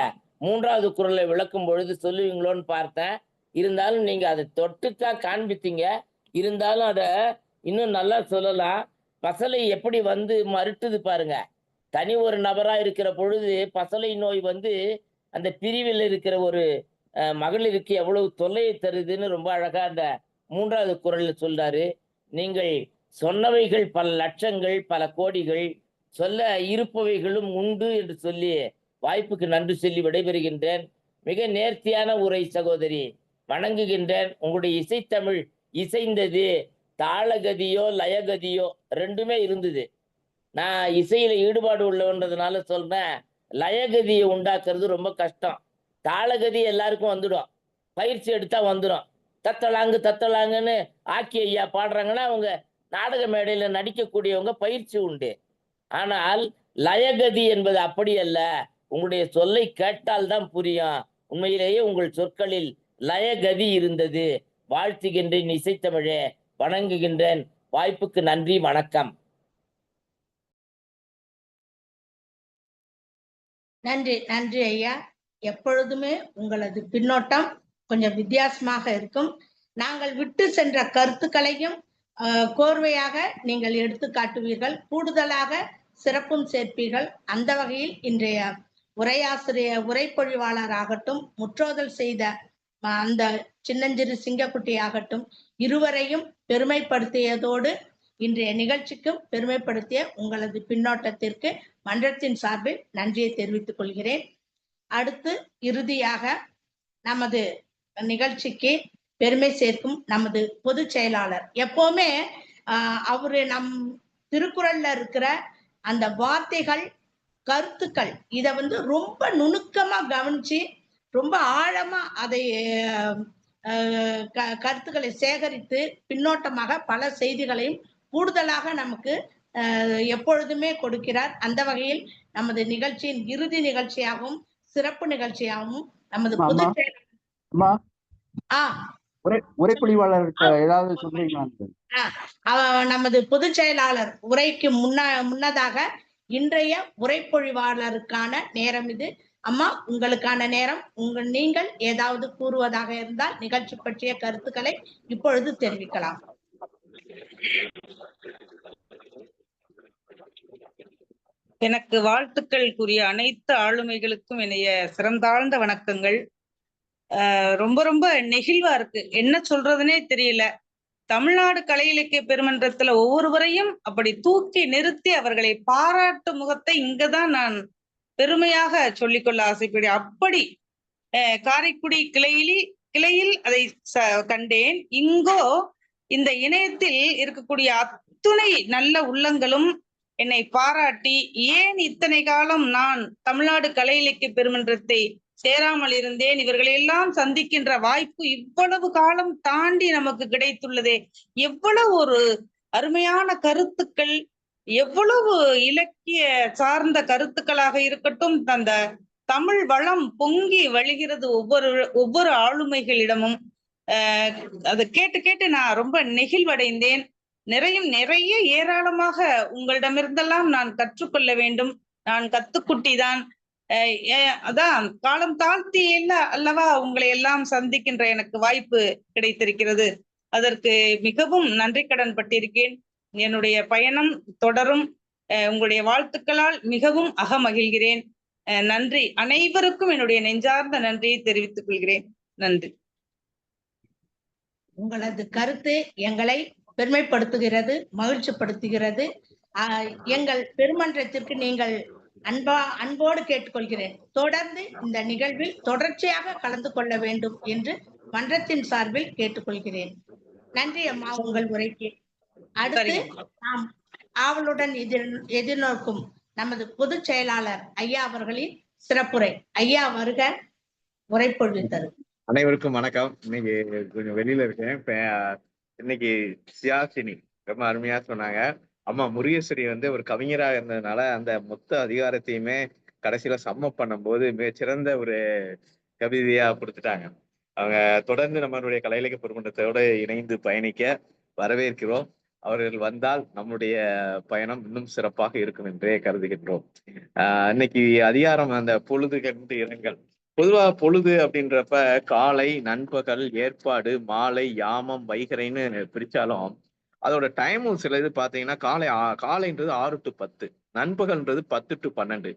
3வது குறளை விளக்கும் பொழுது சொல்லுவீங்களோன்னு பார்த்தேன். இருந்தாலும் நீங்க அதை தொட்டுத்தான் காண்பித்தீங்க. இருந்தாலும் அதை இன்னும் நல்லா சொல்லலாம். பசலை எப்படி வந்து மறுட்டுது பாருங்க. தனி ஒரு நபரா இருக்கிற பொழுது பசலை நோய் வந்து அந்த பிரிவில் இருக்கிற ஒரு மகளிருக்கு எவ்வளவு தொல்லையை தருதுன்னு ரொம்ப அழகா அந்த 3வது குறள்ல சொல்றாரு. நீங்கள் சொன்னவைகள் பல லட்சங்கள், பல கோடிகள், சொல்ல இருப்பவைகளும் உண்டு என்று சொல்லி வாய்ப்புக்கு நன்றி சொல்லி விடைபெறுகின்றேன். மிக நேர்த்தியான உரை சகோதரி, வணங்குகின்றேன். உங்களுடைய இசைத்தமிழ் இசைந்தது. தாளகதியோ லயகதியோ 2மே இருந்தது. நான் இசையில ஈடுபாடு உள்ளவன்றதுனால சொல்றேன், லயகதியை உண்டாக்குறது ரொம்ப கஷ்டம். தாளகதி எல்லாருக்கும் வந்துடும், பயிற்சி எடுத்தா வந்துடும். தத்தலாங்கு தத்தலாங்குன்னு ஆக்கி ஐயா பாடுறாங்கன்னா அவங்க நாடக மேடையில நடிக்கக்கூடியவங்க, பயிற்சி உண்டு. ஆனால் லயகதி என்பது அப்படி அல்ல. உங்களுடைய சொல்லை கேட்டால் தான் புரியும். உண்மையிலேயே உங்கள் சொற்களில் லயகதி இருந்தது. வாழ்த்துகின்றேன் இசைத்தமிழே, வணங்குகின்றேன். வாய்ப்புக்கு நன்றி, வணக்கம். நன்றி நன்றி ஐயா. எப்பொழுதுமே உங்களது பின்னோட்டம் கொஞ்சம் வித்தியாசமாக இருக்கும். நாங்கள் விட்டு சென்ற கருத்துக்களையும் கோர்வையாக நீங்கள் எடுத்து காட்டுவீர்கள், கூடுதலாக சிறப்பும் சேர்ப்பீர்கள். அந்த வகையில் இன்றைய உரைப்பொழிவாளர் ஆகட்டும், முற்றோதல் செய்த அந்த சின்னஞ்சிறு சிங்கக்குட்டி ஆகட்டும், இருவரையும் பெருமைப்படுத்தியதோடு இன்றைய நிகழ்ச்சிக்கும் பெருமைப்படுத்திய உங்களது பின்னோட்டத்திற்கு மன்றத்தின் சார்பில் நன்றியை தெரிவித்துக் கொள்கிறேன். அடுத்து இறுதியாக நமது நிகழ்ச்சிக்கு பெருமை சேர்க்கும் நமது பொதுச் செயலாளர். எப்பவுமே அவரு நம் திருக்குறள்ல இருக்கிற அந்த வார்த்தைகள், கருத்துக்கள், இதை வந்து ரொம்ப நுணுக்கமா கவனிச்சு ரொம்ப ஆழமா அதை கருத்துக்களை சேகரித்து பின்னோட்டமாக பல செய்திகளையும் கூடுதலாக நமக்கு எப்பொழுதுமே கொடுக்கிறார். அந்த வகையில் நமது நிகழ்ச்சியின் இறுதி நிகழ்ச்சியாகவும் சிறப்பு நிகழ்ச்சியாகவும் நமது பொதுச் செயலாளர் உரைப்பொழிவாளர் ஏதாவது சொல்றீங்களா? நமது பொதுச் செயலாளர் உரைக்கு முன்னதாக இன்றைய உரைப்பொழிவாளருக்கான நேரம் இது. அம்மா, உங்களுக்கான நேரம். நீங்கள் ஏதாவது கூறுவதாக இருந்தால் நிகழ்ச்சி பற்றிய கருத்துக்களை இப்பொழுது தெரிவிக்கலாம். எனக்கு வாழ்த்துக்கள் கூறிய அனைத்து ஆளுமைகளுக்கும் இணைய சிறந்தாழ்ந்த வணக்கங்கள். ரொம்ப ரொம்ப நெகிழ்வா இருக்கு, என்ன சொல்றதுன்னே தெரியல. தமிழ்நாடு கலை இலக்கிய பெருமன்றத்துல ஒவ்வொருவரையும் அப்படி தூக்கி நிறுத்தி அவர்களை பாராட்டு முகத்தை இங்கதான் நான் பெருமையாக சொல்லிக்கொள்ள ஆசைப்படுகிறேன். அப்படி காரைக்குடி கிளையில் அதை கண்டேன். இங்கோ இந்த இணையத்தில் இருக்கக்கூடிய அத்துணை நல்ல உள்ளங்களும் என்னை பாராட்டி, ஏன் இத்தனை காலம் நான் தமிழ்நாடு கலை இலக்கிய பெருமன்றத்தை சேராமல் இருந்தேன், இவர்களெல்லாம் சந்திக்கின்ற வாய்ப்பு இவ்வளவு காலம் தாண்டி நமக்கு கிடைத்துள்ளதே, எவ்வளவு ஒரு அருமையான கருத்துக்கள், எவ்வளவு இலக்கிய சார்ந்த கருத்துக்களாக இருக்கட்டும், அந்த தமிழ் வளம் பொங்கி வழிகிறது ஒவ்வொரு ஆளுமைகளிடமும். அதை கேட்டு கேட்டு நான் ரொம்ப நெகிழ்வடைந்தேன். நிறைய ஏராளமாக உங்களிடமிருந்தெல்லாம் நான் கற்றுக்கொள்ள வேண்டும். நான் கத்துக்குட்டிதான். அதான் காலம் தாழ்த்தி அல்லவா உங்களை எல்லாம் சந்திக்கின்ற எனக்கு வாய்ப்பு கிடைத்திருக்கிறது. அதற்கு மிகவும் நன்றி கடன் பட்டிருக்கேன். என்னுடைய பயணம் தொடரும். உங்களுடைய வாழ்த்துக்களால் மிகவும் அகமகிழ்கிறேன். நன்றி. அனைவருக்கும் என்னுடைய நெஞ்சார்ந்த நன்றியை தெரிவித்துக் கொள்கிறேன். நன்றி. உங்களது கருத்து எங்களை பெருமைப்படுத்துகிறது, மகிழ்ச்சிப்படுத்துகிறது. எங்கள் பெருமன்றத்திற்கு நீங்கள் அன்போடு கேட்டுக்கொள்கிறேன். தொடர்ந்து இந்த நிகழ்வில் தொடர்ச்சியாக கலந்து கொள்ள வேண்டும் என்று மன்றத்தின் சார்பில் கேட்டுக்கொள்கிறேன். நன்றி அம்மா உங்கள் உரைக்கு. அடுத்து நாம் ஆவலுடன் எதிர்நோக்கும் நமது பொதுச் செயலாளர் ஐயா அவர்களின் சிறப்புரை. ஐயா வருக, உரைப்பொழிவு. அனைவருக்கும் வணக்கம். இன்னைக்கு கொஞ்சம் வெளியில இருக்கேன். இன்னைக்கு சியாசினி ரொம்ப அருமையா சொன்னாங்க. அம்மா முருகேஸ்வரி ஒரு கவிஞராக இருந்ததுனால அந்த மொத்த அதிகாரத்தையுமே கடைசியில சம்மப் பண்ணும்போது மிகச்சிறந்த ஒரு கவிதையா கொடுத்துட்டாங்க. அவங்க தொடர்ந்து நம்மளுடைய கலை இலக்கிய பெருமன்றத்தோடு இணைந்து பயணிக்க வரவேற்கிறோம். அவர்கள் வந்தால் நம்முடைய பயணம் இன்னும் சிறப்பாக இருக்கும் என்றே கருதுகின்றோம். இன்னைக்கு அதிகாரம் அந்த பொழுது கண்டு இரங்கல். பொதுவா பொழுது அப்படின்றப்ப காலை, நண்பகல், ஏற்பாடு, மாலை, யாமம், வைகரைன்னு பிரிச்சாலும் அதோட டைமும் சில இது பாத்தீங்கன்னா காலைன்றது 6 to 10, நண்பகல்ன்றது 10 to 12,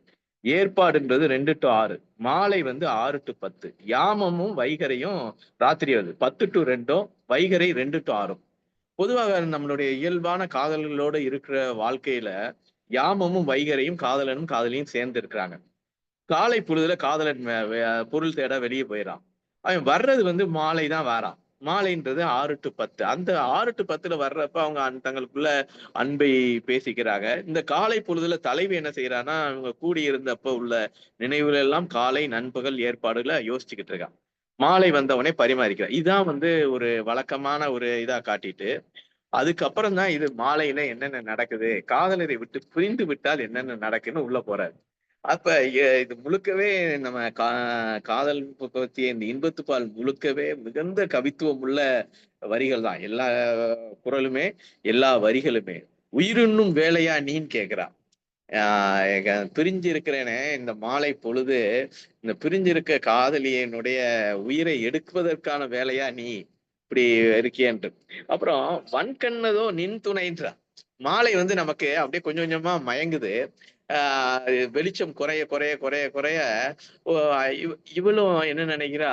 ஏற்பாடுன்றது 2 to 6, மாலை 6 to 10, யாமமும் வைகரையும் ராத்திரி 10 to 2, வைகரை 2 to 6. பொதுவாக நம்மளுடைய இயல்பான காதல்களோடு இருக்கிற வாழ்க்கையில யாமமும் வைகரையும் காதலனும் காதலியும் சேர்ந்து இருக்கிறாங்க. காலை பொழுதுல காதலன் பொருள் தேட வெளியே போயிடறான். அவன் வர்றது மாலை தான் வரான். மாலைன்றது 6 to 10. அந்த 6 to 10ல வர்றப்ப அவங்க தங்களுக்குள்ள அன்பை பேசிக்கிறாங்க. இந்த காலை பொழுதுல தலைவி என்ன செய்யறான்னா, அவங்க கூடியிருந்தப்ப உள்ள நினைவுகள் எல்லாம் காலை, நண்பகல், ஏற்பாடுகளை யோசிச்சுக்கிட்டு இருக்கான். மாலை வந்தவனே பரிமாறிக்கிறான். இதுதான் ஒரு வழக்கமான ஒரு இதா காட்டிட்டு, அதுக்கப்புறம் தான் இது மாலையில என்னென்ன நடக்குது, காதலரை விட்டு பிரிந்து விட்டால் என்னென்ன நடக்குன்னு உள்ள போறாரு. அப்ப இது முழுக்கவே நம்ம காதல் பத்திய இந்த இன்பத்துப்பால் முழுக்கவே மிகுந்த கவித்துவம் உள்ள வரிகள் தான். எல்லா குரலுமே எல்லா வரிகளுமே. உயிருன்னும் வேலையா நீன்னு கேக்குறான். பிரிஞ்சு இருக்கிறேனே இந்த மாலை பொழுது, இந்த பிரிஞ்சிருக்க காதலியனுடைய உயிரை எடுக்குவதற்கான வேலையா நீ இப்படி இருக்கியன்று. அப்புறம் வன்கண்ணதோ நின் துணைன்றா. மாலை நமக்கு அப்படியே கொஞ்சம் கொஞ்சமா மயங்குது. வெளிச்சம் குறைய குறைய குறைய குறைய இவளும் என்ன நினைக்கிறா,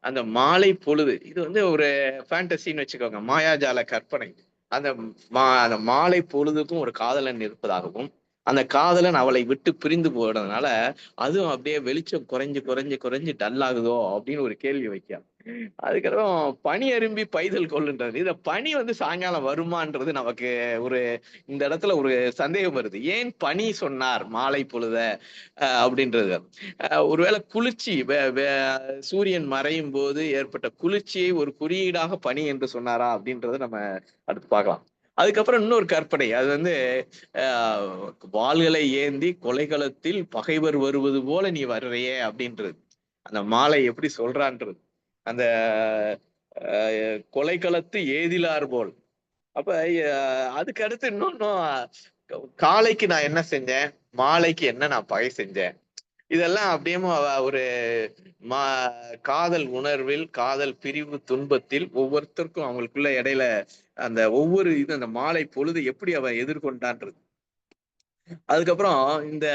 அந்த மாலை பொழுது இது ஒரு ஃபேண்டசின்னு வச்சுக்கோங்க, மாயாஜால கற்பனை. அந்த மாலை பொழுதுக்கும் ஒரு காதலன் இருப்பதாகவும், அந்த காதலன் அவளை விட்டு பிரிந்து போறதுனால அதுவும் அப்படியே வெளிச்சம் குறைஞ்சு குறைஞ்சு குறைஞ்சு டல்லாகுதோ அப்படின்னு ஒரு கேள்வி வைக்க. அதுக்கப்புறம் பனி அரும்பி பைதல் கொள்ளுன்றது. இந்த பனி சாயங்காலம் வருமானது நமக்கு இந்த இடத்துல ஒரு சந்தேகம் வருது. ஏன் பனி சொன்னார் மாலை பொழுத அப்படின்றது? ஒருவேளை குளிர்ச்சி, சூரியன் மறையும் போது ஏற்பட்ட குளிர்ச்சியை ஒரு குறியீடாக பனி என்று சொன்னாரா அப்படின்றத நம்ம அடுத்து பார்க்கலாம். அதுக்கப்புறம் இன்னொரு கற்பனை, அது வாள்களை ஏந்தி கொலைகளத்தில் பகைவர் வருவது போல நீ வர்றையே அப்படின்றது. அந்த மாலை எப்படி சொல்றான்றது, அந்த கொலைக்களத்து ஏதிலார் போல். அப்ப அதுக்கு அடுத்து இன்னொன்னும், காலைக்கு நான் என்ன செஞ்சேன், மாலைக்கு என்ன நான் பகை செஞ்சேன், இதெல்லாம் அப்படியே ஒரு காதல் உணர்வில், காதல் பிரிவு துன்பத்தில் ஒவ்வொருத்தருக்கும் அவங்களுக்குள்ள இடையில அந்த ஒவ்வொரு அந்த மாலை பொழுது எப்படி அவன் எதிர்கொண்டான்றது. அதுக்கப்புறம் இந்த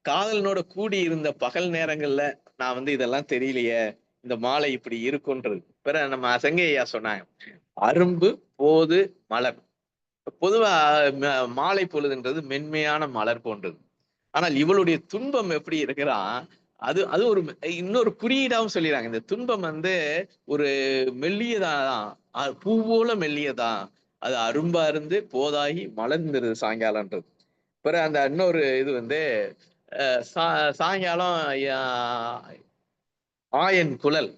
காதலனோட கூடி இருந்த பகல் நேரங்கள்ல நான் இதெல்லாம் தெரியலையே, இந்த மாலை இப்படி இருக்குன்றது. பிற நம்ம சங்கையா சொன்னாங்க, அரும்பு போது மலர். பொதுவா மாலை பொழுதுன்றது மென்மையான மலர் போன்றது. ஆனால் இவளுடைய துன்பம் எப்படி இருக்கிறான், அது ஒரு இன்னொரு குறியீடாவும் சொல்லிடுறாங்க. இந்த துன்பம் ஒரு மெல்லியதான், பூ போல மெல்லியதான், அது அரும்பா இருந்து போதாகி மலர்ந்துருது சாயங்காலம்ன்றது. பிற அந்த இன்னொரு இது சாயங்காலம் ஆயன் குழல்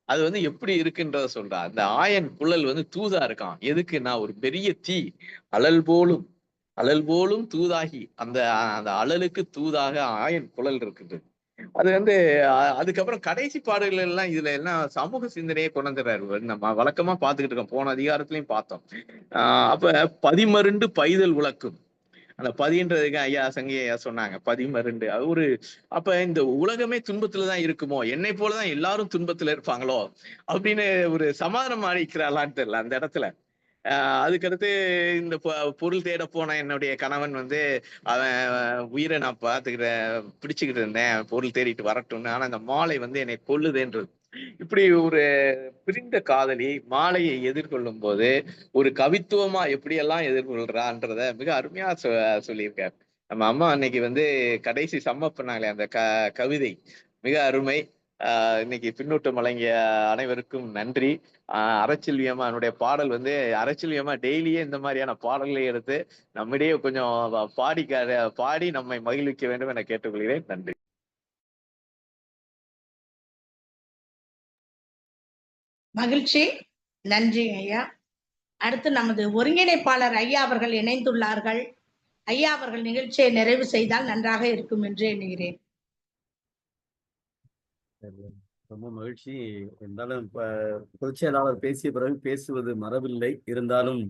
அது எப்படி இருக்குன்றத சொல்றா. அந்த ஆயன் குழல் தூதா இருக்கான். எதுக்குன்னா, ஒரு பெரிய தீ அழல் போலும் அழல் போலும் தூதாகி அந்த அந்த அழலுக்கு தூதாக ஆயன் குழல் இருக்குது. அது அதுக்கப்புறம் கடைசி பாடல்கள் எல்லாம் இதுல எல்லாம் சமூக சிந்தனையை கொண்டு வந்துடுறாரு. நம்ம வழக்கமா பார்த்துக்கிட்டு இருக்கோம், போன அதிகாரத்திலையும் பார்த்தோம். அப்ப பதிமருண்டு பைதல் உலக்கும், அந்த பதின்றதுக்கு ஐயா சங்கி ஐயா சொன்னாங்க, பதிமருண்டு அது அப்ப இந்த உலகமே துன்பத்துலதான் இருக்குமோ, என்னை போலதான் எல்லாரும் துன்பத்துல இருப்பாங்களோ அப்படின்னு ஒரு சமாதானம் அளிக்கிறாளான்னு தெரியல அந்த இடத்துல. அதுக்கடுத்து இந்த பொருள் தேட போன என்னுடைய கணவன் அவன் உயிரை நான் பிடிச்சுக்கிட்டு இருந்தேன், பொருள் தேடிட்டு வரட்டும்னு. ஆனா இந்த மாலை என்னை கொல்லுதேன்றது. இப்படி ஒரு பிரிந்த காதலி மாலையை எதிர்கொள்ளும் போது ஒரு கவித்துவமா எப்படியெல்லாம் எதிர்கொள்றான்றத மிக அருமையா சொல்லியிருக்காரு. நம்ம அம்மா அன்னைக்கு கடைசி சம்மப் பண்ணாங்களே அந்த கவிதை மிக அருமை. இன்னைக்கு பின்னூட்டம் வழங்கிய அனைவருக்கும் நன்றி. அறச்செல்வியம்மா என்னுடைய பாடல் அறச்செல்வியம்மா டெய்லியே இந்த மாதிரியான பாடல்களை எடுத்து நம்மிடையே கொஞ்சம் பாடி நம்மை மகிழ்விக்க வேண்டும் என கேட்டுக்கொள்கிறேன். நன்றி. மகிழ்ச்சி, நன்றி ஐயா. அடுத்து நமது ஒருங்கிணைப்பாளர் ஐயா அவர்கள் இணைந்துள்ளார்கள். ஐயா அவர்கள் நிகழ்ச்சியை நிறைவு செய்தால் நன்றாக இருக்கும் என்று எண்ணுகிறேன். ரொம்ப மகிழ்ச்சி. இருந்தாலும் பொதுச் செயலாளர் பேசிய பிறகு பேசுவது மரபில்லை. இருந்தாலும்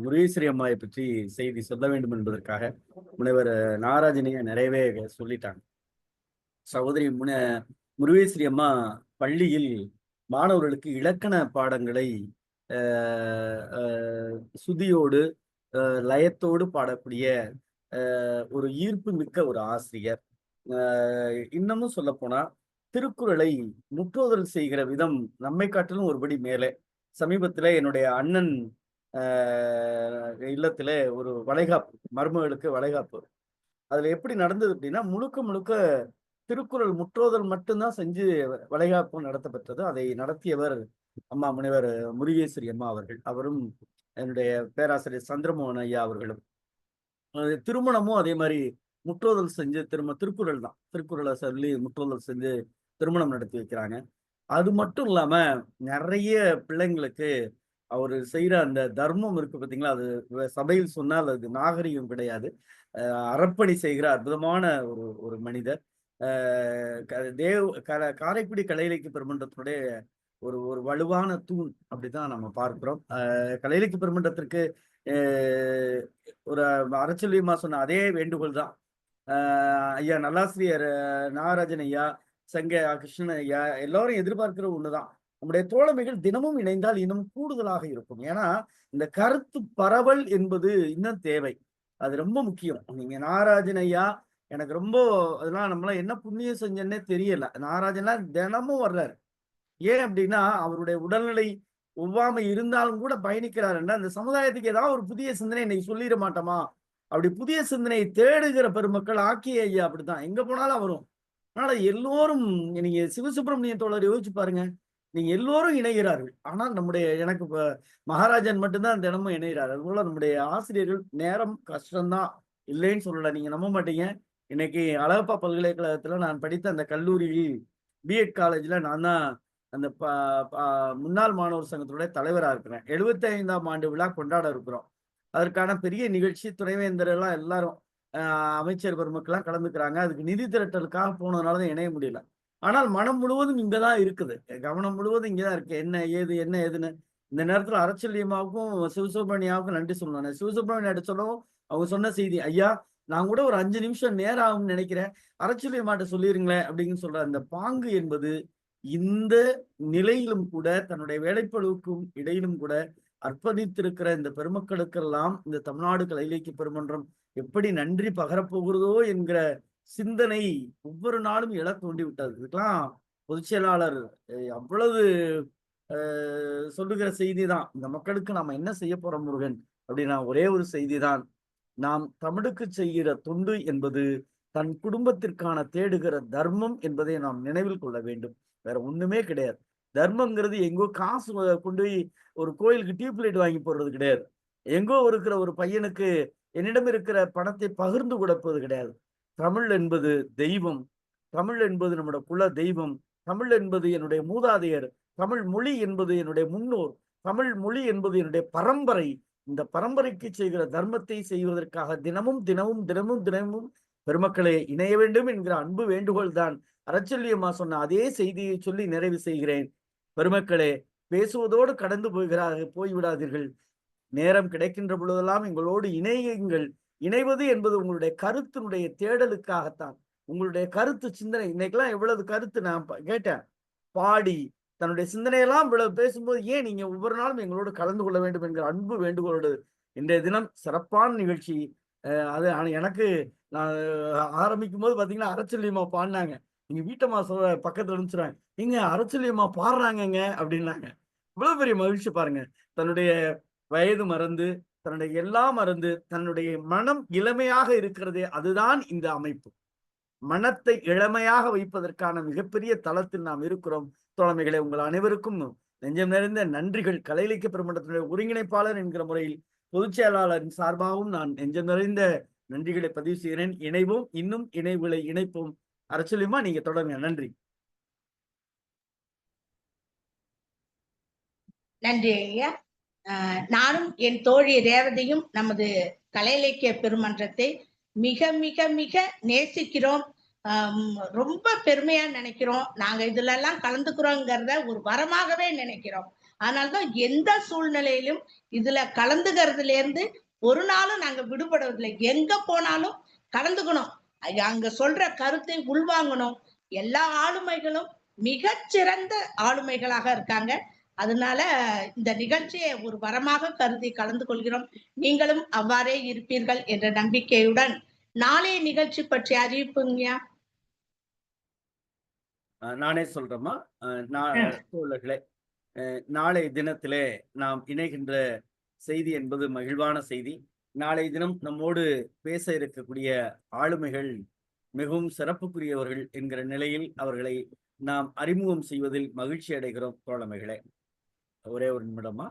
முருகேஸ்வரி அம்மாவை பற்றி செய்தி சொல்ல வேண்டும் என்பதற்காக முனைவர் நாகராஜனைய நிறையவே சொல்லிட்டாங்க. சகோதரி முருகேஸ்வரி அம்மா பள்ளியில் மாணவர்களுக்கு இலக்கண பாடங்களை சுதியோடு லயத்தோடு பாடக்கூடிய ஒரு ஈர்ப்பு மிக்க ஒரு ஆசிரியர். இன்னமும் சொல்ல போனா திருக்குறளை முற்றோதல் செய்கிற விதம் நம்மை காட்டிலும் ஒருபடி மேலே. சமீபத்துல என்னுடைய அண்ணன் இல்லத்துல ஒரு வளைகாப்பு, மருமகளுக்கு வளைகாப்பு. அதுல எப்படி நடந்தது அப்படின்னா, முழுக்க முழுக்க திருக்குறள் முற்றோதல் மட்டும்தான் செஞ்சு வளைகாப்பு நடத்தப்பட்டது. அதை நடத்தியவர் அம்மா முனைவர் முருகேஸ்வரி அம்மா அவர்கள். அவரும் என்னுடைய பேராசிரியர் சந்திரமோகன் ஐயா அவர்களும். திருமணமும் அதே மாதிரி முற்றோதல் செஞ்சு திருக்குறள் தான், திருக்குறளை சொல்லி முற்றோதல் செஞ்சு திருமணம் நடத்தி வைக்கிறாங்க. அது மட்டும் இல்லாம நிறைய பிள்ளைங்களுக்கு அவர் செய்யற அந்த தர்மம் இருக்கு பார்த்தீங்களா, அது சபையில் சொன்னால் அது நாகரிகம் கிடையாது. அறப்பணி செய்கிற அற்புதமான ஒரு மனிதர். காரைக்குடி கலை இலக்கிய பெருமன்றத்தினுடைய ஒரு வலுவான தூண் அப்படிதான் நம்ம பார்க்கிறோம். கலை இலக்கிய பெருமன்றத்திற்கு ஒரு அறச்செல்வியம்மா சொன்ன அதே வேண்டுகோள் தான். ஐயா நல்லாசிரியர் நாகராஜன் ஐயா, சங்க கிருஷ்ணன் ஐயா எல்லாரும் எதிர்பார்க்கிற ஒண்ணுதான், நம்முடைய தோழமைகள் தினமும் இணைந்தால் இன்னும் கூடுதலாக இருக்கும். ஏன்னா இந்த கருத்து பரவல் என்பது இன்னும் தேவை, அது ரொம்ப முக்கியம். நீங்க நாகராஜன் ஐயா எனக்கு ரொம்ப அதெல்லாம் நம்மளாம் என்ன புண்ணியம் செஞ்சேன்னே தெரியல. நாகராஜன்லாம் தினமும் வர்றாரு. ஏன் அப்படின்னா அவருடைய உடல்நிலை ஒவ்வாமை இருந்தாலும் கூட பயணிக்கிறாருன்னா அந்த சமுதாயத்துக்கு ஏதாவது ஒரு புதிய சிந்தனை இன்னைக்கு சொல்லிட மாட்டோமா, அப்படி புதிய சிந்தனையை தேடுகிற பெருமக்கள் ஆக்கிய ஐயா அப்படித்தான் எங்க போனாலும் வரும். அதனால எல்லோரும் நீங்க சிவசுப்பிரமணியன் தோழர் யோசிச்சு பாருங்க, நீங்க எல்லோரும் இணைகிறார்கள். ஆனால் எனக்கு இப்ப மகாராஜன் மட்டும்தான் தினமும் இணைகிறார். அது போல நம்முடைய ஆசிரியர்கள் நேரம் கஷ்டம்தான், இல்லைன்னு சொல்லல, நீங்க நம்ப மாட்டீங்க. இன்னைக்கு அழகப்பா பல்கலைக்கழகத்துல நான் படித்த அந்த கல்லூரியில் பிஎட் காலேஜ்ல நான் தான் அந்த முன்னாள் மாணவர் சங்கத்தினுடைய தலைவராக இருக்கிறேன். 75ஆம் ஆண்டு விழா கொண்டாட இருக்கிறோம். அதற்கான பெரிய நிகழ்ச்சி, துணைவேந்தர் எல்லாம் எல்லாரும் அமைச்சர் பெருமக்கெல்லாம் கலந்துக்கிறாங்க. அதுக்கு நிதி திரட்டலுக்காக போனதுனாலதான் இணைய முடியல. ஆனால் மனம் முழுவதும் இங்கதான் இருக்குது, கவனம் முழுவதும் இங்கதான் இருக்கு. என்ன ஏதுன்னு இந்த நேரத்துல அறச்செல்வியம்மாவுக்கும் சிவசுப்ரமணியாவுக்கும் நன்றி சொல்லணும். சிவசுப்ரமணியம் சொல்லவும் அவங்க சொன்ன செய்தி, ஐயா நான் கூட ஒரு 5 நிமிஷம் நேரம் ஆகும்னு நினைக்கிறேன், அறச்செல்வியம்மாட்ட சொல்லிருங்களேன் அப்படின்னு சொல்ற அந்த பாங்கு என்பது இந்த நிலையிலும் கூட தன்னுடைய வேலைப்பளுவுக்கும் இடையிலும் கூட அர்ப்பணித்திருக்கிற இந்த பெருமக்களுக்கெல்லாம் இந்த தமிழ்நாடு கலை இலக்கிய பெருமன்றம் எப்படி நன்றி பகரப்போகிறதோ என்கிற சிந்தனை ஒவ்வொரு நாளும் எழ தோண்டி விட்டது. இதுக்கெல்லாம் பொதுச் செயலாளர் அவ்வளவு சொல்லுகிற செய்தி தான். இந்த மக்களுக்கு நாம என்ன செய்ய போறோம் முருகன் அப்படின்னா ஒரே ஒரு செய்தி தான், நாம் தமிழுக்கு செய்கிற தொண்டு என்பது தன் குடும்பத்திற்கான தேடுகிற தர்மம் என்பதை நாம் நினைவில் கொள்ள வேண்டும். வேற ஒண்ணுமே கிடையாது. தர்மங்கிறது எங்கோ காசு கொண்டு போய் ஒரு கோயிலுக்கு டியூப்லைட் வாங்கி போடுறது கிடையாது. எங்கோ இருக்கிற ஒரு பையனுக்கு என்னிடம் இருக்கிற பணத்தை பகிர்ந்து கொடுப்பது கிடையாது. தமிழ் என்பது தெய்வம், தமிழ் என்பது நம்முடைய குல தெய்வம், தமிழ் என்பது என்னுடைய மூதாதையர், தமிழ் மொழி என்பது என்னுடைய முன்னோர், தமிழ் மொழி என்பது என்னுடைய பரம்பரை. இந்த பரம்பரைக்கு செய்கிற தர்மத்தை செய்வதற்காக தினமும் தினமும் தினமும் தினமும் பெருமக்களே இணைய வேண்டும் என்கிற அன்பு வேண்டுகோள் தான். அறச்சொல்லியம்மா சொன்ன அதே செய்தியை சொல்லி நிறைவு செய்கிறேன். பெருமக்களே, பேசுவதோடு கடந்து போய்விடாதீர்கள். நேரம் கிடைக்கின்ற பொழுதெல்லாம் எங்களோடு இணையுங்கள். இணைவது என்பது உங்களுடைய கருத்தினுடைய தேடலுக்காகத்தான். உங்களுடைய கருத்து சிந்தனை இன்னைக்கெல்லாம் எவ்வளவு கருத்து நான் கேட்டேன். பாடி தன்னுடைய சிந்தனையெல்லாம் இவ்வளவு பேசும்போது ஏன் நீங்க ஒவ்வொரு நாளும் எங்களோடு கலந்து கொள்ள வேண்டும் என்கிற அன்பு வேண்டுகோளோடு இன்றைய தினம் சிறப்பான நிகழ்ச்சி. அது எனக்கு நான் ஆரம்பிக்கும் போது பாத்தீங்கன்னா அறச்சொல்லியம்மா பாடினாங்க. நீங்க வீட்டம்மா பக்கத்துல இருந்துச்சுறாங்க, நீங்க அறச்சொல்லியம்மா பாடுறாங்கங்க அப்படின்னாங்க. இவ்வளவு பெரிய மகிழ்ச்சி பாருங்க. தன்னுடைய வயது மறந்து, தன்னுடைய எல்லாம் மறந்து, தன்னுடைய மனம் இளமையாக இருக்கிறதே அதுதான் இந்த அமைப்பு. மனத்தை இளமையாக வைப்பதற்கான மிகப்பெரிய தளத்தில் நாம் இருக்கிறோம். தோழமைகளை உங்கள் அனைவருக்கும் நெஞ்சம் நிறைந்த நன்றிகள். கலை இலக்கிய பெருமன்றத்தினுடைய ஒருங்கிணைப்பாளர் என்கிற முறையில் பொதுச் செயலாளரின் சார்பாகவும் நான் நெஞ்சம் நிறைந்த நன்றிகளை பதிவு செய்கிறேன். இணைவோம், இன்னும் இணைவுகளை இணைப்போம். அறச்சொல்லியம்மா, நீங்க தொடருங்க. நன்றி. நன்றி ஐயா. நானும் என் தோழி ரேவதியும் நமது கலை இலக்கிய பெருமன்றத்தை மிக மிக மிக நேசிக்கிறோம். ரொம்ப பெருமையா நினைக்கிறோம். நாங்க இதுல எல்லாம் கலந்துக்கிறோங்கிறத ஒரு வரமாகவே நினைக்கிறோம். அதனால்தான் எந்த சூழ்நிலையிலும் இதுல கலந்துக்கிறதுல இருந்து ஒரு நாளும் நாங்க விடுபடுவதில்லை. எங்க போனாலும் கலந்துக்கணும், அங்க சொல்ற கருத்தை உள்வாங்கணும். எல்லா ஆளுமைகளும் மிகச்சிறந்த ஆளுமைகளாக இருக்காங்க. அதனால இந்த நிகழ்ச்சியை ஒரு வரமாக கருதி கலந்து கொள்கிறோம். நீங்களும் அவ்வாறே இருப்பீர்கள் என்ற நம்பிக்கையுடன் நாளைய நிகழ்ச்சி பற்றி அறிவிப்புங்கய்யா. நானே சொல்றேம்மா. தோழர்களே, நாளை தினத்திலே நாம் இணைகின்ற செய்தி என்பது மகிழ்வான செய்தி. நாளை தினம் நம்மோடு பேச இருக்கக்கூடிய ஆளுமைகள் மிகவும் சிறப்புக்குரியவர்கள் என்கிற நிலையில் அவர்களை நாம் அறிமுகம் செய்வதில் மகிழ்ச்சி அடைகிறோம். தோழமைகளே, ஒரே ஒரு நிமிடமா.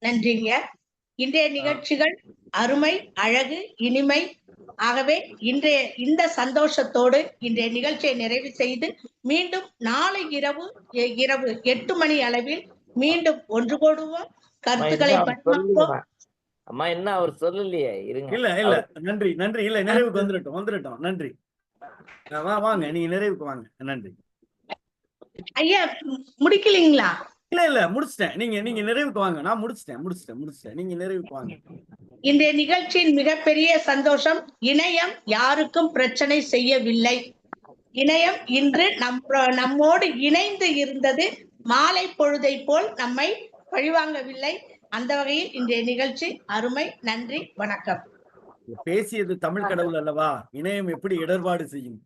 நன்றிங்க. இன்றைய நிகழ்ச்சிகள் அருமை, அழகு, இனிமை. ஆகவே இன்றைய இந்த சந்தோஷத்தோடு இன்றைய நிகழ்ச்சியை நிறைவு செய்து மீண்டும் நாளை இரவு 8 மணி அளவில் மீண்டும் ஒன்று கூடுவோம். கருத்துக்களை பரிமாறுவோம். அம்மா என்ன அவர் சொல்லலையே, இருங்க. இல்ல நன்றி நன்றி. இல்ல, நிறைவுக்கு வந்துட்டோம். நன்றி. வாங்க, நீங்க நிறைவுக்கு வாங்க. நன்றி ஐயா. முடிக்கலீங்களா? இல்ல முடிச்சிட்டேன். நீங்க நிறைவுக்கு வாங்க. நான் முடிச்சிட்டேன். நீங்க நிறைவுக்கு வாங்க. இன்றைய நிகழ்ச்சியின் மிகப்பெரிய சந்தோஷம், இணையம் யாருக்கும் பிரச்சனை செய்யவில்லை. இணையம் இன்று நம்மோடு இணைந்து இருந்தது. மாலை பொழுதை போல் நம்மை பழிவாங்கவில்லை. அந்த வகையில் இன்றைய நிகழ்ச்சி அருமை. நன்றி, வணக்கம். பேசியது தமிழ் கடவுள் அல்லவா? இணையம் எப்படி இடர்பாடு செய்யும்?